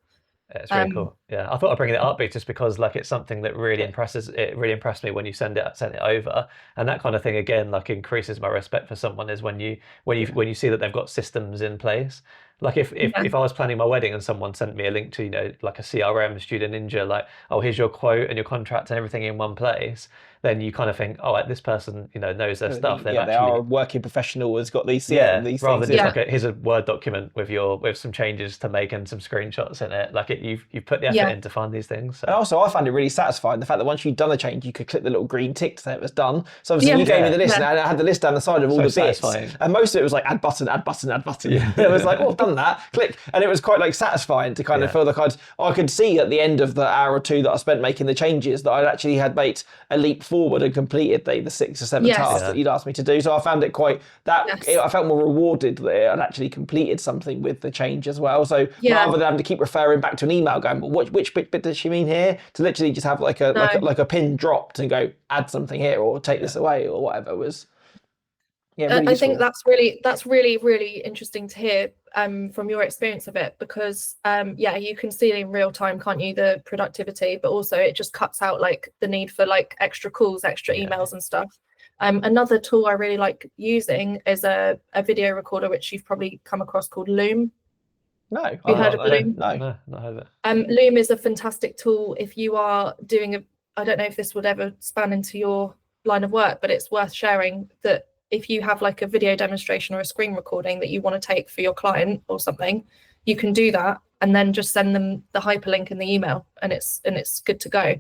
It's really cool. Yeah, I thought I'd bring it up just because like it's something that really impressed me when you sent it over, and that kind of thing again like increases my respect for someone, is when you see that they've got systems in place. Like if I was planning my wedding and someone sent me a link to, like a CRM, Student Ninja, like, oh, here's your quote and your contract and everything in one place, then you kind of think, oh, like, this person, knows their stuff. They've they are a working professional, has got these these rather things. than just like here's a Word document with some changes to make and some screenshots in it. Like you've put the effort in to find these things. So. And also, I found it really satisfying the fact that once you'd done a change, you could click the little green tick to say it was done. So obviously, you gave me the list, and I had the list down the side of all the bits, and most of it was like add button, add button, add button. Yeah. It was like, oh, I've done that, click, and it was quite like satisfying to kind of feel like I could see at the end of the hour or two that I spent making the changes that I'd actually had made a leap forward and completed the 6 or 7 tasks that you'd asked me to do. So I found it quite I felt more rewarded that I'd actually completed something with the change as well. So rather than having to keep referring back to an email going, well, which bit does she mean here? To literally just have like a pin dropped and go add something here or take this away or whatever was. Yeah, really I think that's really interesting to hear from your experience of it, because you can see in real time, can't you, the productivity, but also it just cuts out like the need for like extra calls, extra emails and stuff. Another tool I really like using is a video recorder, which you've probably come across, called Loom. No, have you heard of Loom? No, not heard of it. Loom is a fantastic tool if you are doing I don't know if this would ever span into your line of work, but it's worth sharing that if you have like a video demonstration or a screen recording that you want to take for your client or something, you can do that and then just send them the hyperlink in the email, and it's good to go.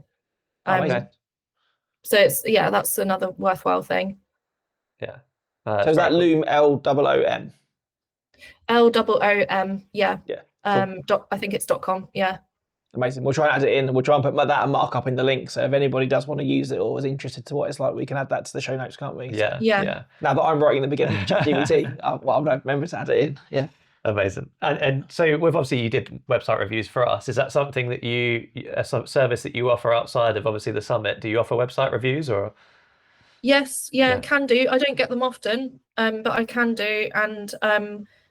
So that's another worthwhile thing. Yeah. So is that Loom, LOOM? LOOM, yeah. Cool. I think it's .com, yeah. Amazing. We'll try and add it in. We'll try and put that and mark up in the link. So if anybody does want to use it or is interested to what it's like, we can add that to the show notes, can't we? Yeah. Now that I'm writing the beginning of ChatGPT, I'll remember to add it in. Yeah. Amazing. And so with obviously you did website reviews for us. Is that something that a service that you offer outside of obviously the summit? Do you offer website reviews or? Yes, can do. I don't get them often, but I can do. And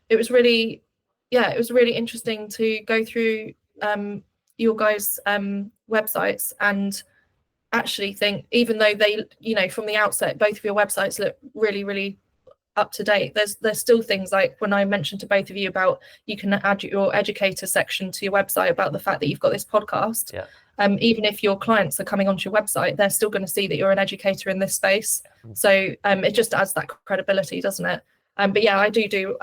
it was really interesting to go through your guys' websites and actually think, even though they, from the outset, both of your websites look really, really up to date, there's still things like when I mentioned to both of you about you can add your educator section to your website about the fact that you've got this podcast. Even if your clients are coming onto your website, they're still going to see that you're an educator in this space. So it just adds that credibility, doesn't it? But yeah, I do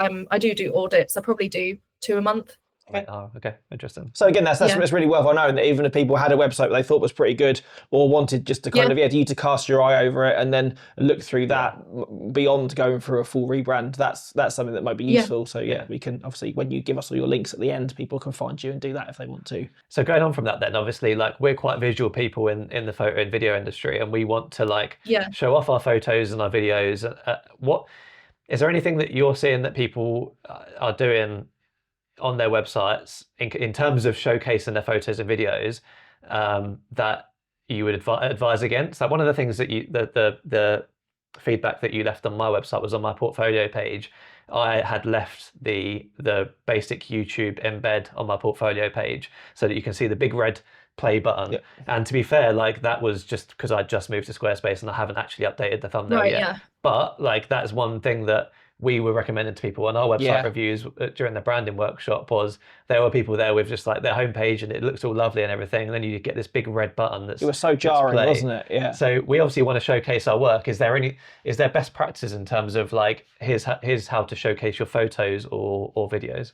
audits. I probably do 2 a month. Okay, interesting. So again, that's really worthwhile knowing that even if people had a website they thought was pretty good or wanted just to kind of you to cast your eye over it and then look through that beyond going through a full rebrand, that's something that might be useful. So we can obviously, when you give us all your links at the end, people can find you and do that if they want to. So going on from that then, obviously, like, we're quite visual people in the photo and video industry, and we want to show off our photos and our videos. What is there anything that you're seeing that people are doing on their websites in terms of showcasing their photos and videos that you would advise against? Like, one of the things that the feedback that you left on my website was on my portfolio page. I had left the basic YouTube embed on my portfolio page so that you can see the big red play button. And to be fair, like, that was just because I just moved to Squarespace and I haven't actually updated the thumbnail yet. But like, that's one thing that we were recommending to people on our website reviews during the branding workshop, was there were people there with just like their homepage and it looks all lovely and everything, and then you get this big red button it was so jarring, wasn't it? Yeah. So we obviously want to showcase our work. Is there best practices in terms of like, here's how to showcase your photos or videos?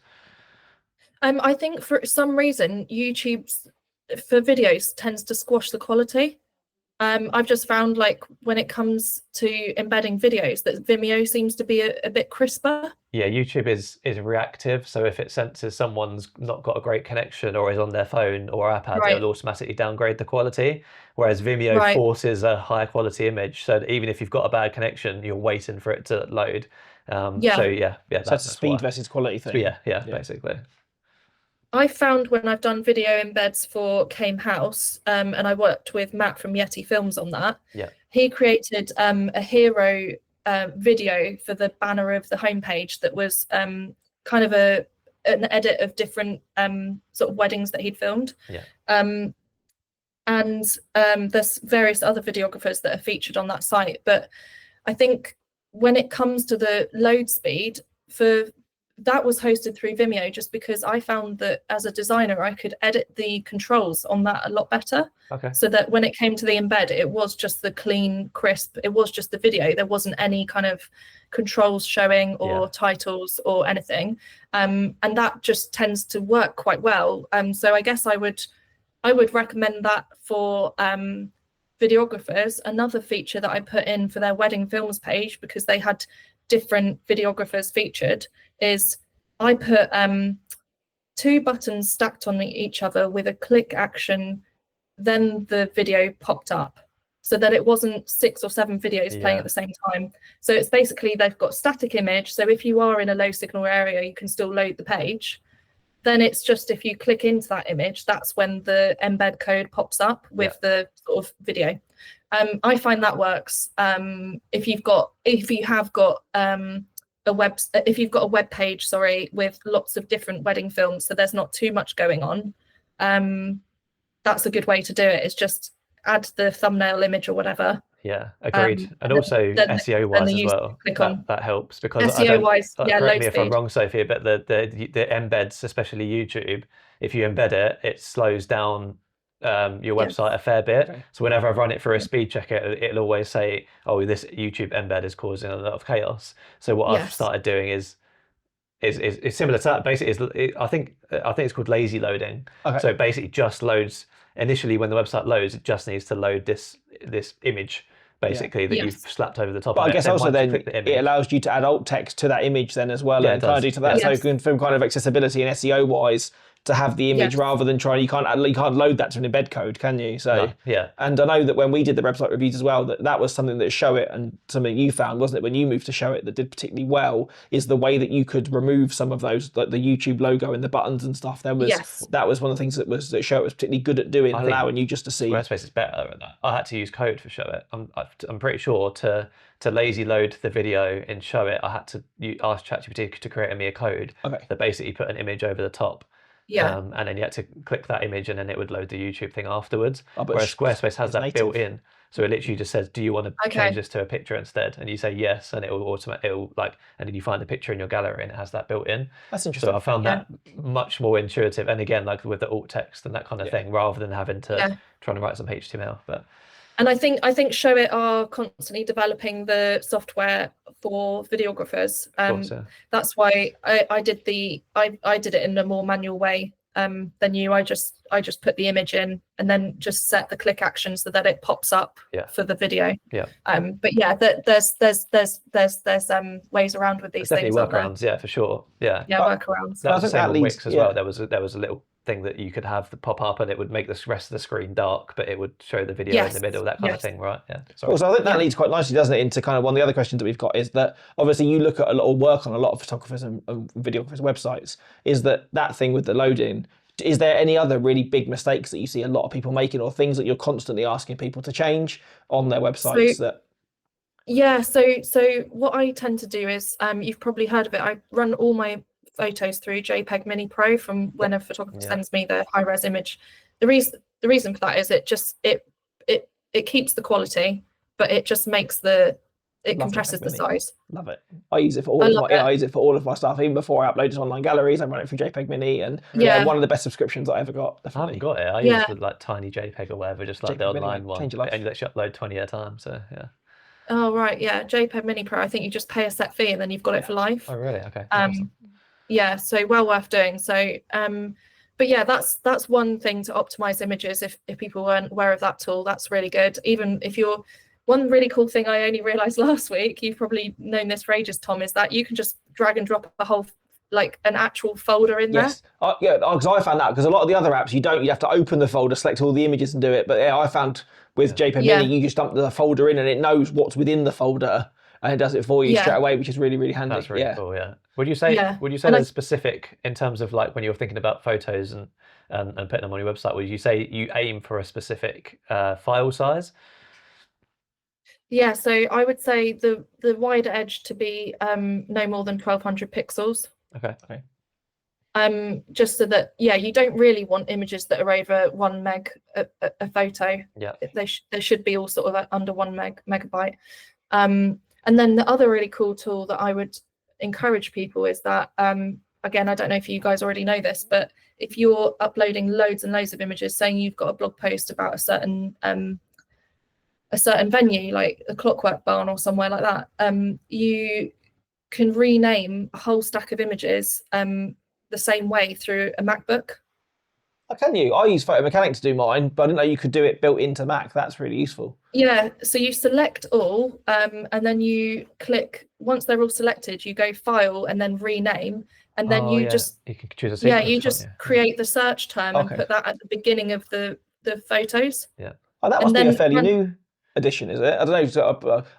I think for some reason YouTube for videos tends to squash the quality. I've just found, like, when it comes to embedding videos, that Vimeo seems to be a bit crisper. Yeah, YouTube is reactive, so if it senses someone's not got a great connection or is on their phone or iPad, it'll automatically downgrade the quality, whereas Vimeo forces a higher quality image, so that even if you've got a bad connection, you're waiting for it to load. So that's a speed versus quality thing. Yeah, basically. I found when I've done video embeds for Came House, and I worked with Matt from Yeti Films on that. He created a hero video for the banner of the homepage that was kind of an edit of different sort of weddings that he'd filmed. And there's various other videographers that are featured on that site. But I think when it comes to the load speed for that was hosted through Vimeo, just because I found that as a designer, I could edit the controls on that a lot better. Okay. So that when it came to the embed, it was just the clean, crisp, it was just the video. There wasn't any kind of controls showing or titles or anything. And that just tends to work quite well. So I guess I would recommend that for videographers. Another feature that I put in for their wedding films page, because they had different videographers featured, is I put 2 buttons stacked on each other with a click action, then the video popped up, so that it wasn't 6 or 7 videos playing at the same time. So it's basically, they've got static image, so if you are in a low signal area, you can still load the page. Then it's just, if you click into that image, that's when the embed code pops up with the sort of video. I find that works. If you've got a web page, with lots of different wedding films, so there's not too much going on, that's a good way to do it. Is just add the thumbnail image or whatever. Yeah, agreed. And also SEO wise as well, that helps, because SEO wise, correct me if I'm wrong, Sophie, but the embeds, especially YouTube, if you embed it, it slows down your website a fair bit. Okay. So whenever I've run it for a speed checker, it'll always say, oh, this YouTube embed is causing a lot of chaos. So what I've started doing is similar to that. Basically, I think it's called lazy loading. Okay. So it basically just loads initially when the website loads. It just needs to load this image basically that you've slapped over the top. But of I guess also then it allows you to add alt text to that image then as well, and kind of do to that. So from kind of accessibility and SEO wise, to have the image rather than you can't load that to an embed code, can you? So and I know that when we did the website reviews as well, that was something that Show It, and something you found, wasn't it, when you moved to Show It, that did particularly well, is the way that you could remove some of those, like the YouTube logo and the buttons and stuff. That was one of the things that Show It was particularly good at doing, allowing you just to see. Squarespace is better at that. I had to use code for Show It. I'm pretty sure to lazy load the video in Show It, I had to ask ChatGPT to create me a code that basically put an image over the top. And then you had to click that image and then it would load the YouTube thing afterwards. Whereas Squarespace has that built in. So it literally just says, do you want to change this to a picture instead? And you say yes, and it will and then you find the picture in your gallery and it has that built in. That's interesting. So I found that much more intuitive. And again, like with the alt text and that kind of thing, rather than having to trying to write some HTML. And I think Show It are constantly developing the software for videographers. That's why I did it in a more manual way than you. I just put the image in and then just set the click action so that it pops up for the video. But there's ways around with these things. Definitely workarounds, for sure. Workarounds. That was the same on Wix as well. There was a little thing that you could have the pop up and it would make the rest of the screen dark, but it would show the video in the middle, that kind of thing, right? Cool. So I think that leads quite nicely, doesn't it, into kind of one of the other questions that we've got, is that obviously you look at a lot of work on a lot of photographers and videographers' websites, is that thing with the loading. Is there any other really big mistakes that you see a lot of people making, or things that you're constantly asking people to change on their websites? So what I tend to do is, you've probably heard of it, I run all my photos through JPEG Mini Pro from when a photographer sends me the high res image. The reason for that is it keeps the quality, but it just makes compresses the size. Love it. I use it for all of my stuff. Even before I upload it to online galleries, I run it through JPEG Mini, and one of the best subscriptions I ever got. Definitely. I haven't got it. I use the like tiny JPEG or whatever, just like JPEG the online one. Change your life. And you let you upload 20 at a time. So Oh right, JPEG Mini Pro. I think you just pay a set fee and then you've got it for life. Oh really? Okay. So well worth doing. So but that's one thing to optimize images. If people weren't aware of that tool, that's really good. Even if you're one really cool thing I only realized last week, you've probably known this for ages, Tom, is that you can just drag and drop a whole an actual folder in there. Because I found that, because a lot of the other apps you have to open the folder, select all the images and do it. But I found with JPEG Mini, you just dump the folder in and it knows what's within the folder. And it does it for you straight away, which is really, really handy. That's really cool. Would you say there's specific in terms of like when you're thinking about photos and putting them on your website? Would you say you aim for a specific file size? Yeah, so I would say the wider edge to be no more than 1200 pixels. Okay. Just so that you don't really want images that are over 1 meg a photo. They should be all sort of under 1 megabyte. And then the other really cool tool that I would encourage people is that, again, I don't know if you guys already know this, but if you're uploading loads and loads of images, saying you've got a blog post about a certain venue, like a Clockwork Barn or somewhere like that, you can rename a whole stack of images the same way through a MacBook. Oh, can you? I use Photo Mechanic to do mine, but I didn't know you could do it built into Mac. That's really useful. Yeah, so you select all, and then you click, once they're all selected, you go File and then Rename, and then you can choose a sequence, you just create the search term and put that at the beginning of the photos. Yeah. Oh, that must be a fairly new addition, is it? I don't know.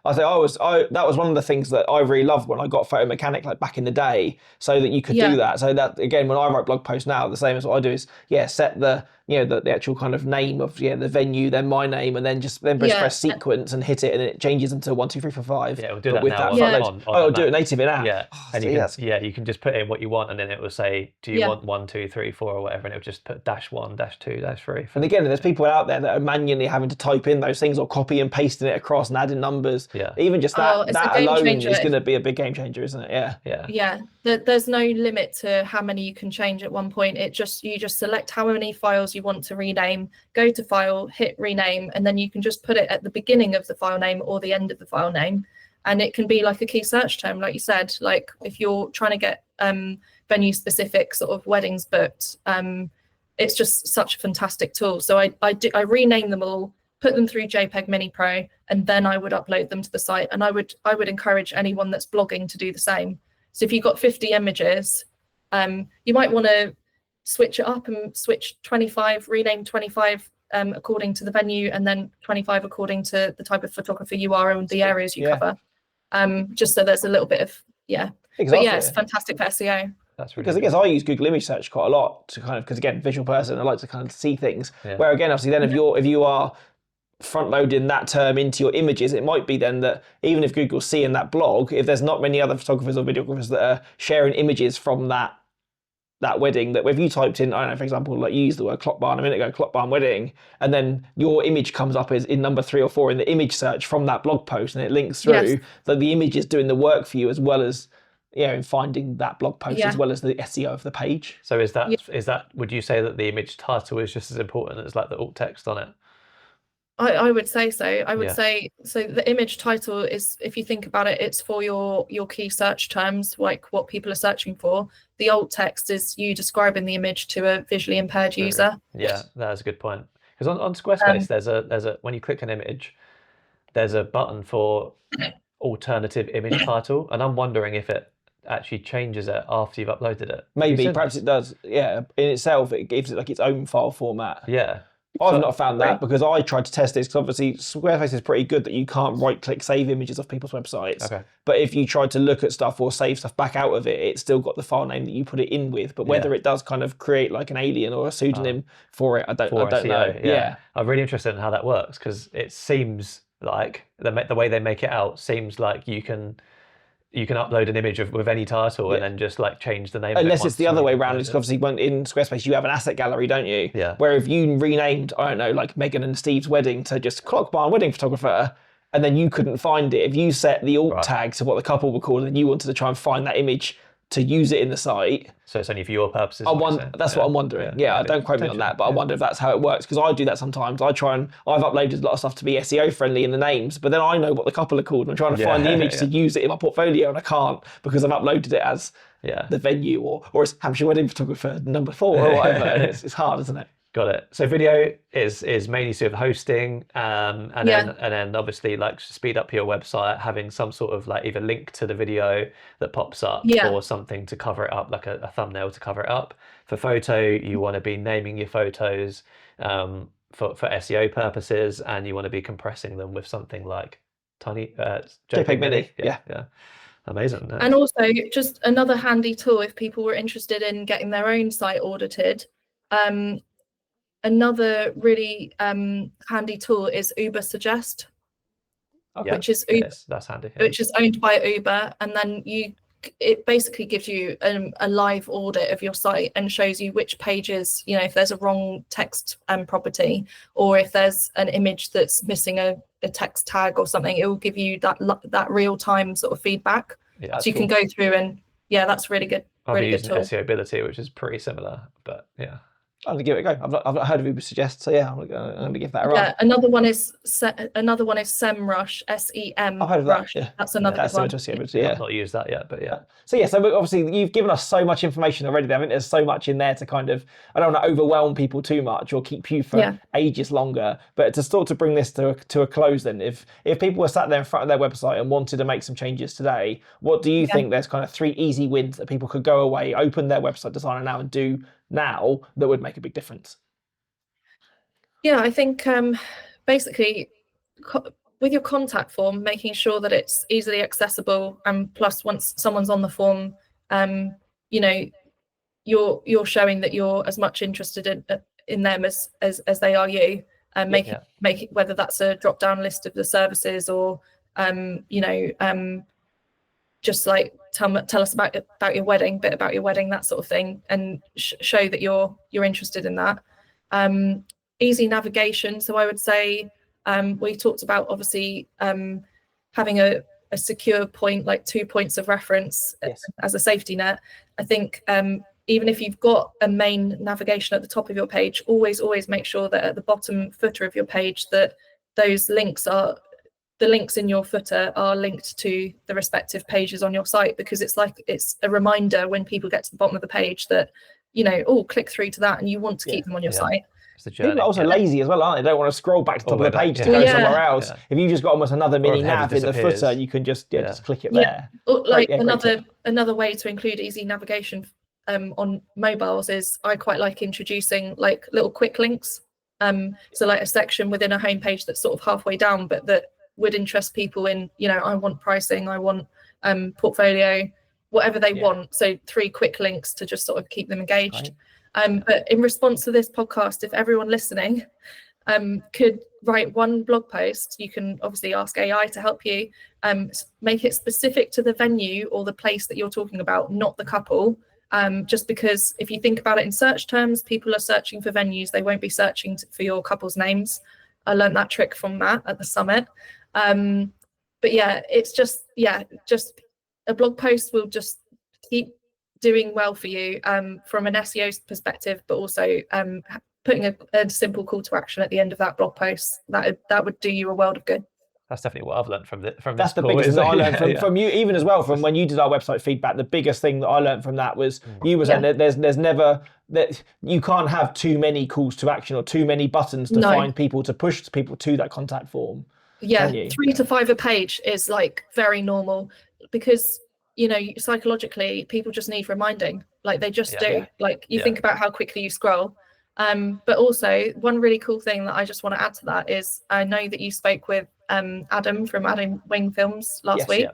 That was one of the things that I really loved when I got Photo Mechanic, like back in the day, so that you could do that. So that, again, when I write blog posts now, the same as what I do is set the the actual kind of name of the venue, then my name, and then press sequence and hit it, and it changes them to 1, 2, 3, 4, 5. Yeah, it'll do that now. It'll do it native in app. Yeah, and you can just put in what you want, and then it will say, do you want 1, 2, 3, 4 or whatever, and it'll just put -1, -2, -3. And again, there's people out there that are manually having to type in those things or copy and pasting it across and adding numbers. Yeah. Even just that alone is going to be a big game changer, isn't it? Yeah. Yeah. Yeah. There's no limit to how many you can change at one point. You just select how many files you want to rename, go to File, hit Rename, and then you can just put it at the beginning of the file name or the end of the file name. And it can be like a key search term, like you said. Like if you're trying to get venue specific sort of weddings booked, it's just such a fantastic tool. So I rename them all, put them through JPEG Mini Pro, and then I would upload them to the site. And I would encourage anyone that's blogging to do the same. So if you've got 50 images, you might want to switch it up and switch 25, rename 25 according to the venue, and then 25 according to the type of photographer you are and the areas you cover. Just so there's a little bit of Exactly. But yeah, it's fantastic for SEO. That's really because I guess I use Google Image Search quite a lot to kind of, because again, visual person, I like to kind of see things. Yeah. Where again, obviously, then if you are front loading that term into your images, it might be then that even if Google's seeing that blog, if there's not many other photographers or videographers that are sharing images from that wedding, that if you typed in, I don't know, for example, like you used the word Clock Barn a minute ago, Clock Barn wedding, and then your image comes up as in number 3 or 4 in the image search from that blog post, and it links through, that the image is doing the work for you as well as in finding that blog post as well as the SEO of the page. So is that would you say that the image title is just as important as like the alt text on it? I would say so. I would say so. The image title is, if you think about it, it's for your key search terms, like what people are searching for. The alt text is you describing the image to a visually impaired user. Yeah, that's a good point. Because on Squarespace, there's a when you click an image, there's a button for alternative image title, and I'm wondering if it actually changes it after you've uploaded it. Maybe, perhaps it does. Yeah, in itself, it gives it like its own file format. Yeah. I've not found that because I tried to test this, because obviously Squarespace is pretty good that you can't right-click save images off people's websites. Okay. But if you tried to look at stuff or save stuff back out of it, it's still got the file name that you put it in with. But whether it does kind of create like an alien or a pseudonym for it, I don't know. Yeah. I'm really interested in how that works, because it seems like the way they make it out seems like you can upload an image with any title and then just like change the name. Unless it's the other way around, because obviously in Squarespace you have an asset gallery, don't you? Yeah. Where if you renamed, I don't know, like Megan and Steve's wedding to just Clock Barn wedding photographer, and then you couldn't find it, if you set the alt tag to what the couple were called, and you wanted to try and find that image to use it in the site. So it's only for your purposes. That's what I'm wondering. Yeah, don't quote me on that, but I wonder if that's how it works, because I do that sometimes. I've uploaded a lot of stuff to be SEO friendly in the names, but then I know what the couple are called, and I'm trying to find the image to use it in my portfolio, and I can't because I've uploaded it as the venue or as Hampshire wedding photographer number 4 or whatever. And it's hard, isn't it? Got it. So video is mainly sort of hosting, and then obviously like speed up your website, having some sort of like either link to the video that pops up or something to cover it up, like a thumbnail to cover it up. For photo, you want to be naming your photos for SEO purposes, and you want to be compressing them with something like tiny JPEG Mini. Yeah. Amazing. Nice. And also just another handy tool if people were interested in getting their own site audited. Another really handy tool is Uber Suggest, which is that's handy. Which is owned by Uber, and then it basically gives you a live audit of your site and shows you which pages, if there's a wrong text property, or if there's an image that's missing a text tag or something. It will give you that real time sort of feedback. Yeah, So you can go through and that's really good. I'll Really be good using tool. SEO Ability, which is pretty similar, but yeah. I'm gonna give it a go. I've not heard of Uber Suggest, so yeah, I'm gonna give that a run. Yeah, another one is SEMrush, SEM I've heard of that. Rush. Yeah. That's another That's good one. similar to SEO, yeah. I've not used that yet, but yeah. So yeah, so obviously you've given us so much information already there. I think there's so much in there to kind of, I don't want to overwhelm people too much or keep you for ages longer, but to start to bring this to a close then, if people were sat there in front of their website and wanted to make some changes today, what do you think there's kind of 3 easy wins that people could go away, open their website designer now and do now that would make a big difference? Yeah, I think basically with your contact form, making sure that it's easily accessible, and plus once someone's on the form, you know, you're showing that you're as much interested in them as they are you, and make it whether that's a drop down list of the services or just like tell us about your wedding, bit about your wedding, that sort of thing, and show that you're interested in that. Easy navigation. So I would say we talked about obviously having a secure point, like 2 points of reference as a safety net. I think even if you've got a main navigation at the top of your page, always make sure that at the bottom footer of your page that those links the links in your footer are linked to the respective pages on your site, because it's a reminder when people get to the bottom of the page that, click through to that, and you want to keep them on your site. People are also lazy as well, aren't they? They don't want to scroll back to the top of the page to go somewhere else. Yeah. If you've just got almost another mini nav in the footer, you can just click it there. Or another way to include easy navigation on mobiles is I quite like introducing like little quick links. So like a section within a homepage that's sort of halfway down, but that would interest people in, I want pricing, I want portfolio, whatever they want. So 3 quick links to just sort of keep them engaged. But in response to this podcast, if everyone listening could write 1 blog post, you can obviously ask AI to help you make it specific to the venue or the place that you're talking about, not the couple. Just because if you think about it in search terms, people are searching for venues, they won't be searching for your couple's names. I learned that trick from Matt at the summit. But yeah, it's just a blog post will just keep doing well for you from an SEO perspective, but also putting a simple call to action at the end of that blog post, that would do you a world of good. That's definitely what I've learned from this. That's the biggest thing I learned from you, even as well, from when you did our website feedback. The biggest thing that I learned from that was you were saying that there's never, that you can't have too many calls to action or too many buttons to find people, to push people to that contact form. Yeah, 3 to 5 a page is like very normal, because psychologically people just need reminding, like they just do. Like you think about how quickly you scroll. But also one really cool thing that I just want to add to that is I know that you spoke with Adam from Adam Wing Films last week.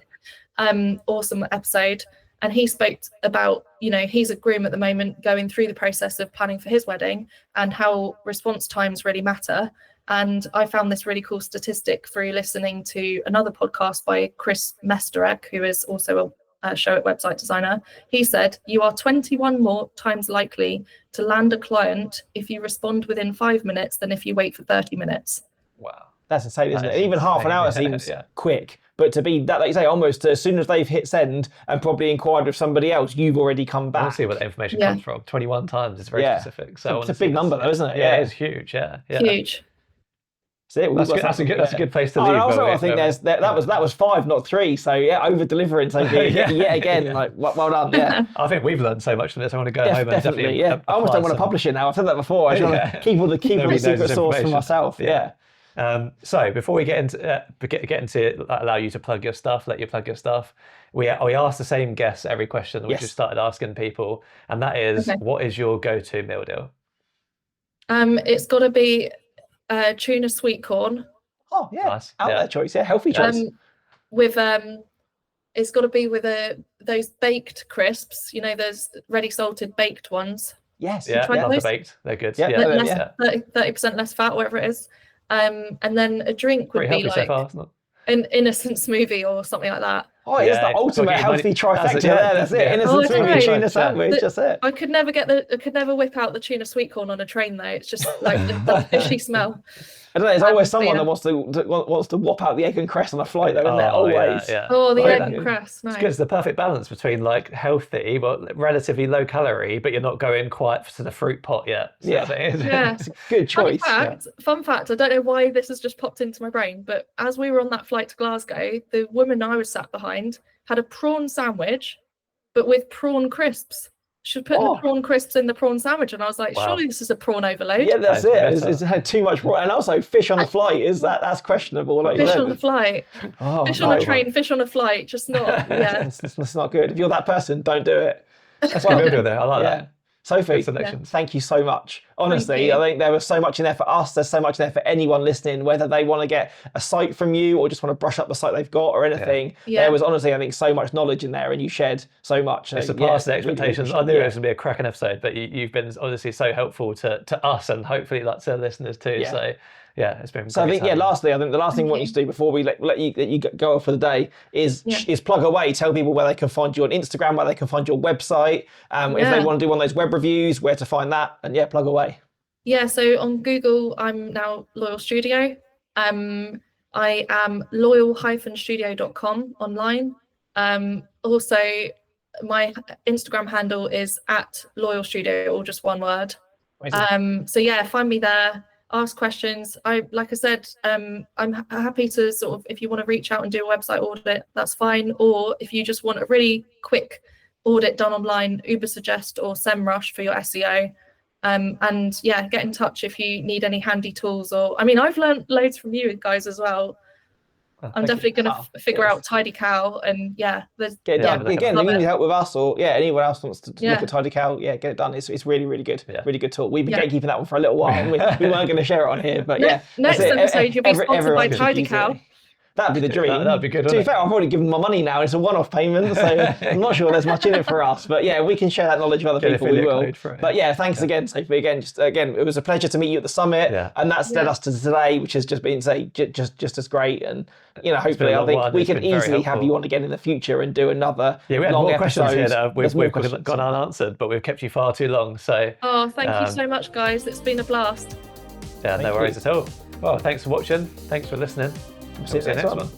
Awesome episode. And he spoke about, he's a groom at the moment going through the process of planning for his wedding and how response times really matter. And I found this really cool statistic through listening to another podcast by Chris Mesterek, who is also a Show It website designer. He said, you are 21 more times likely to land a client if you respond within 5 minutes than if you wait for 30 minutes. Wow. That's insane, isn't it? Even half an hour seems quick. But to be that, like you say, almost as soon as they've hit send and probably inquired with somebody else, you've already come back. I want to see where the information comes from. 21 times is very specific. So it's a big number, though, isn't it? Yeah, it's huge. Yeah. Huge. That's a good place to leave. Also, I think that was 5, not 3. So over delivering. So yet again, like well done. Yeah. I think we've learned so much from this. I want to go home and definitely. I almost don't want to publish it now. I've said that before. I just want to keep all the secret sauce for myself. Yeah. So before we get into allow you to plug your stuff, let you plug your stuff, we ask the same guests every question, which we started asking people, and that is, what is your go-to meal deal? It's got to be tuna sweet corn. Oh yeah, nice. Outlet choice, healthy choice. With it's got to be with those baked crisps. Those ready salted baked ones. Yes, love the baked. They're good. 30% less fat, whatever it is. And then a drink would be like an innocent smoothie or something like that. Oh, it's the ultimate healthy trifecta there. That's it. Innocent smoothie, tuna sandwich. That's it. I could never whip out the tuna sweet corn on a train though. It's just like the fishy smell. I don't know. There's always So, someone yeah. that wants to whop out the egg and cress on a flight, though, isn't there? Oh, yeah, Always. yeah. Oh, the Like egg and cress. It's No. good. It's the perfect balance between like healthy but relatively low calorie, but you're not going quite to the fruit pot yet. So Yeah. I think- Yeah. It's a good choice. Fun fact, I don't know why this has just popped into my brain, but as we were on that flight to Glasgow, the woman I was sat behind had a prawn sandwich, but with prawn crisps. She was putting the prawn crisps in the prawn sandwich, and I was like, Wow. surely this is a prawn overload. Yeah, that's it. Better. It's had too much, and also fish on the flight that's questionable. Like Fish on the flight, fish on a no. train, fish on a flight, just not. Yeah, It's not good. If you're that person, don't do it. That's good video there. I like that. Sophie, Good selection. thank you so much. Honestly, you. I think there was so much in there for us. There's so much in there for anyone listening, whether they want to get a site from you or just want to brush up the site they've got or anything. Yeah. There was honestly, I think, so much knowledge in there, and you shared so much. It surpassed the expectations. I knew it was going to be a cracking episode, but you've been honestly so helpful to us and hopefully like to listeners too. Yeah. So yeah, it's been. So I think lastly, I think the last thing we want you to do before we let you go off for the day is plug away. Tell people where they can find you on Instagram, where they can find your website. If they want to do one of those web reviews, where to find that, and plug away. Yeah, so on Google, I'm now Loyal Studio. I am loyal-studio.com online. Also, my Instagram handle is @Loyal Studio, or just one word. So yeah, find me there. Ask questions. Like I said, I'm happy to sort of, if you want to reach out and do a website audit, that's fine. Or if you just want a really quick audit done online, Ubersuggest or SEMrush for your SEO. And yeah, get in touch if you need any handy tools. Or I've learned loads from you guys as well. I'm definitely going to figure out Tidy Cow, and get it done. Again, if you need help with us or anyone else wants to look at Tidy Cow, get it done. It's really, really good. Really good tool. We've been gatekeeping that one for a little while, and we weren't going to share it on here, but next episode you'll be sponsored by Tidy Cow. That'd be the dream. That'd be good. To be fair, I've already given my money now. It's a one-off payment, so I'm not sure there's much in it for us. But we can share that knowledge with other people. We will. But thanks again, Sophie. Again, it was a pleasure to meet you at the summit, and that's led us to today, which has just been just as great. And hopefully, I think we can easily have you on again in the future and do another. We had long more questions here episodes. that we've gone unanswered, but we've kept you far too long. So thank you so much, guys. It's been a blast. No worries at all. Well, thanks for watching. Thanks for listening. See you next one.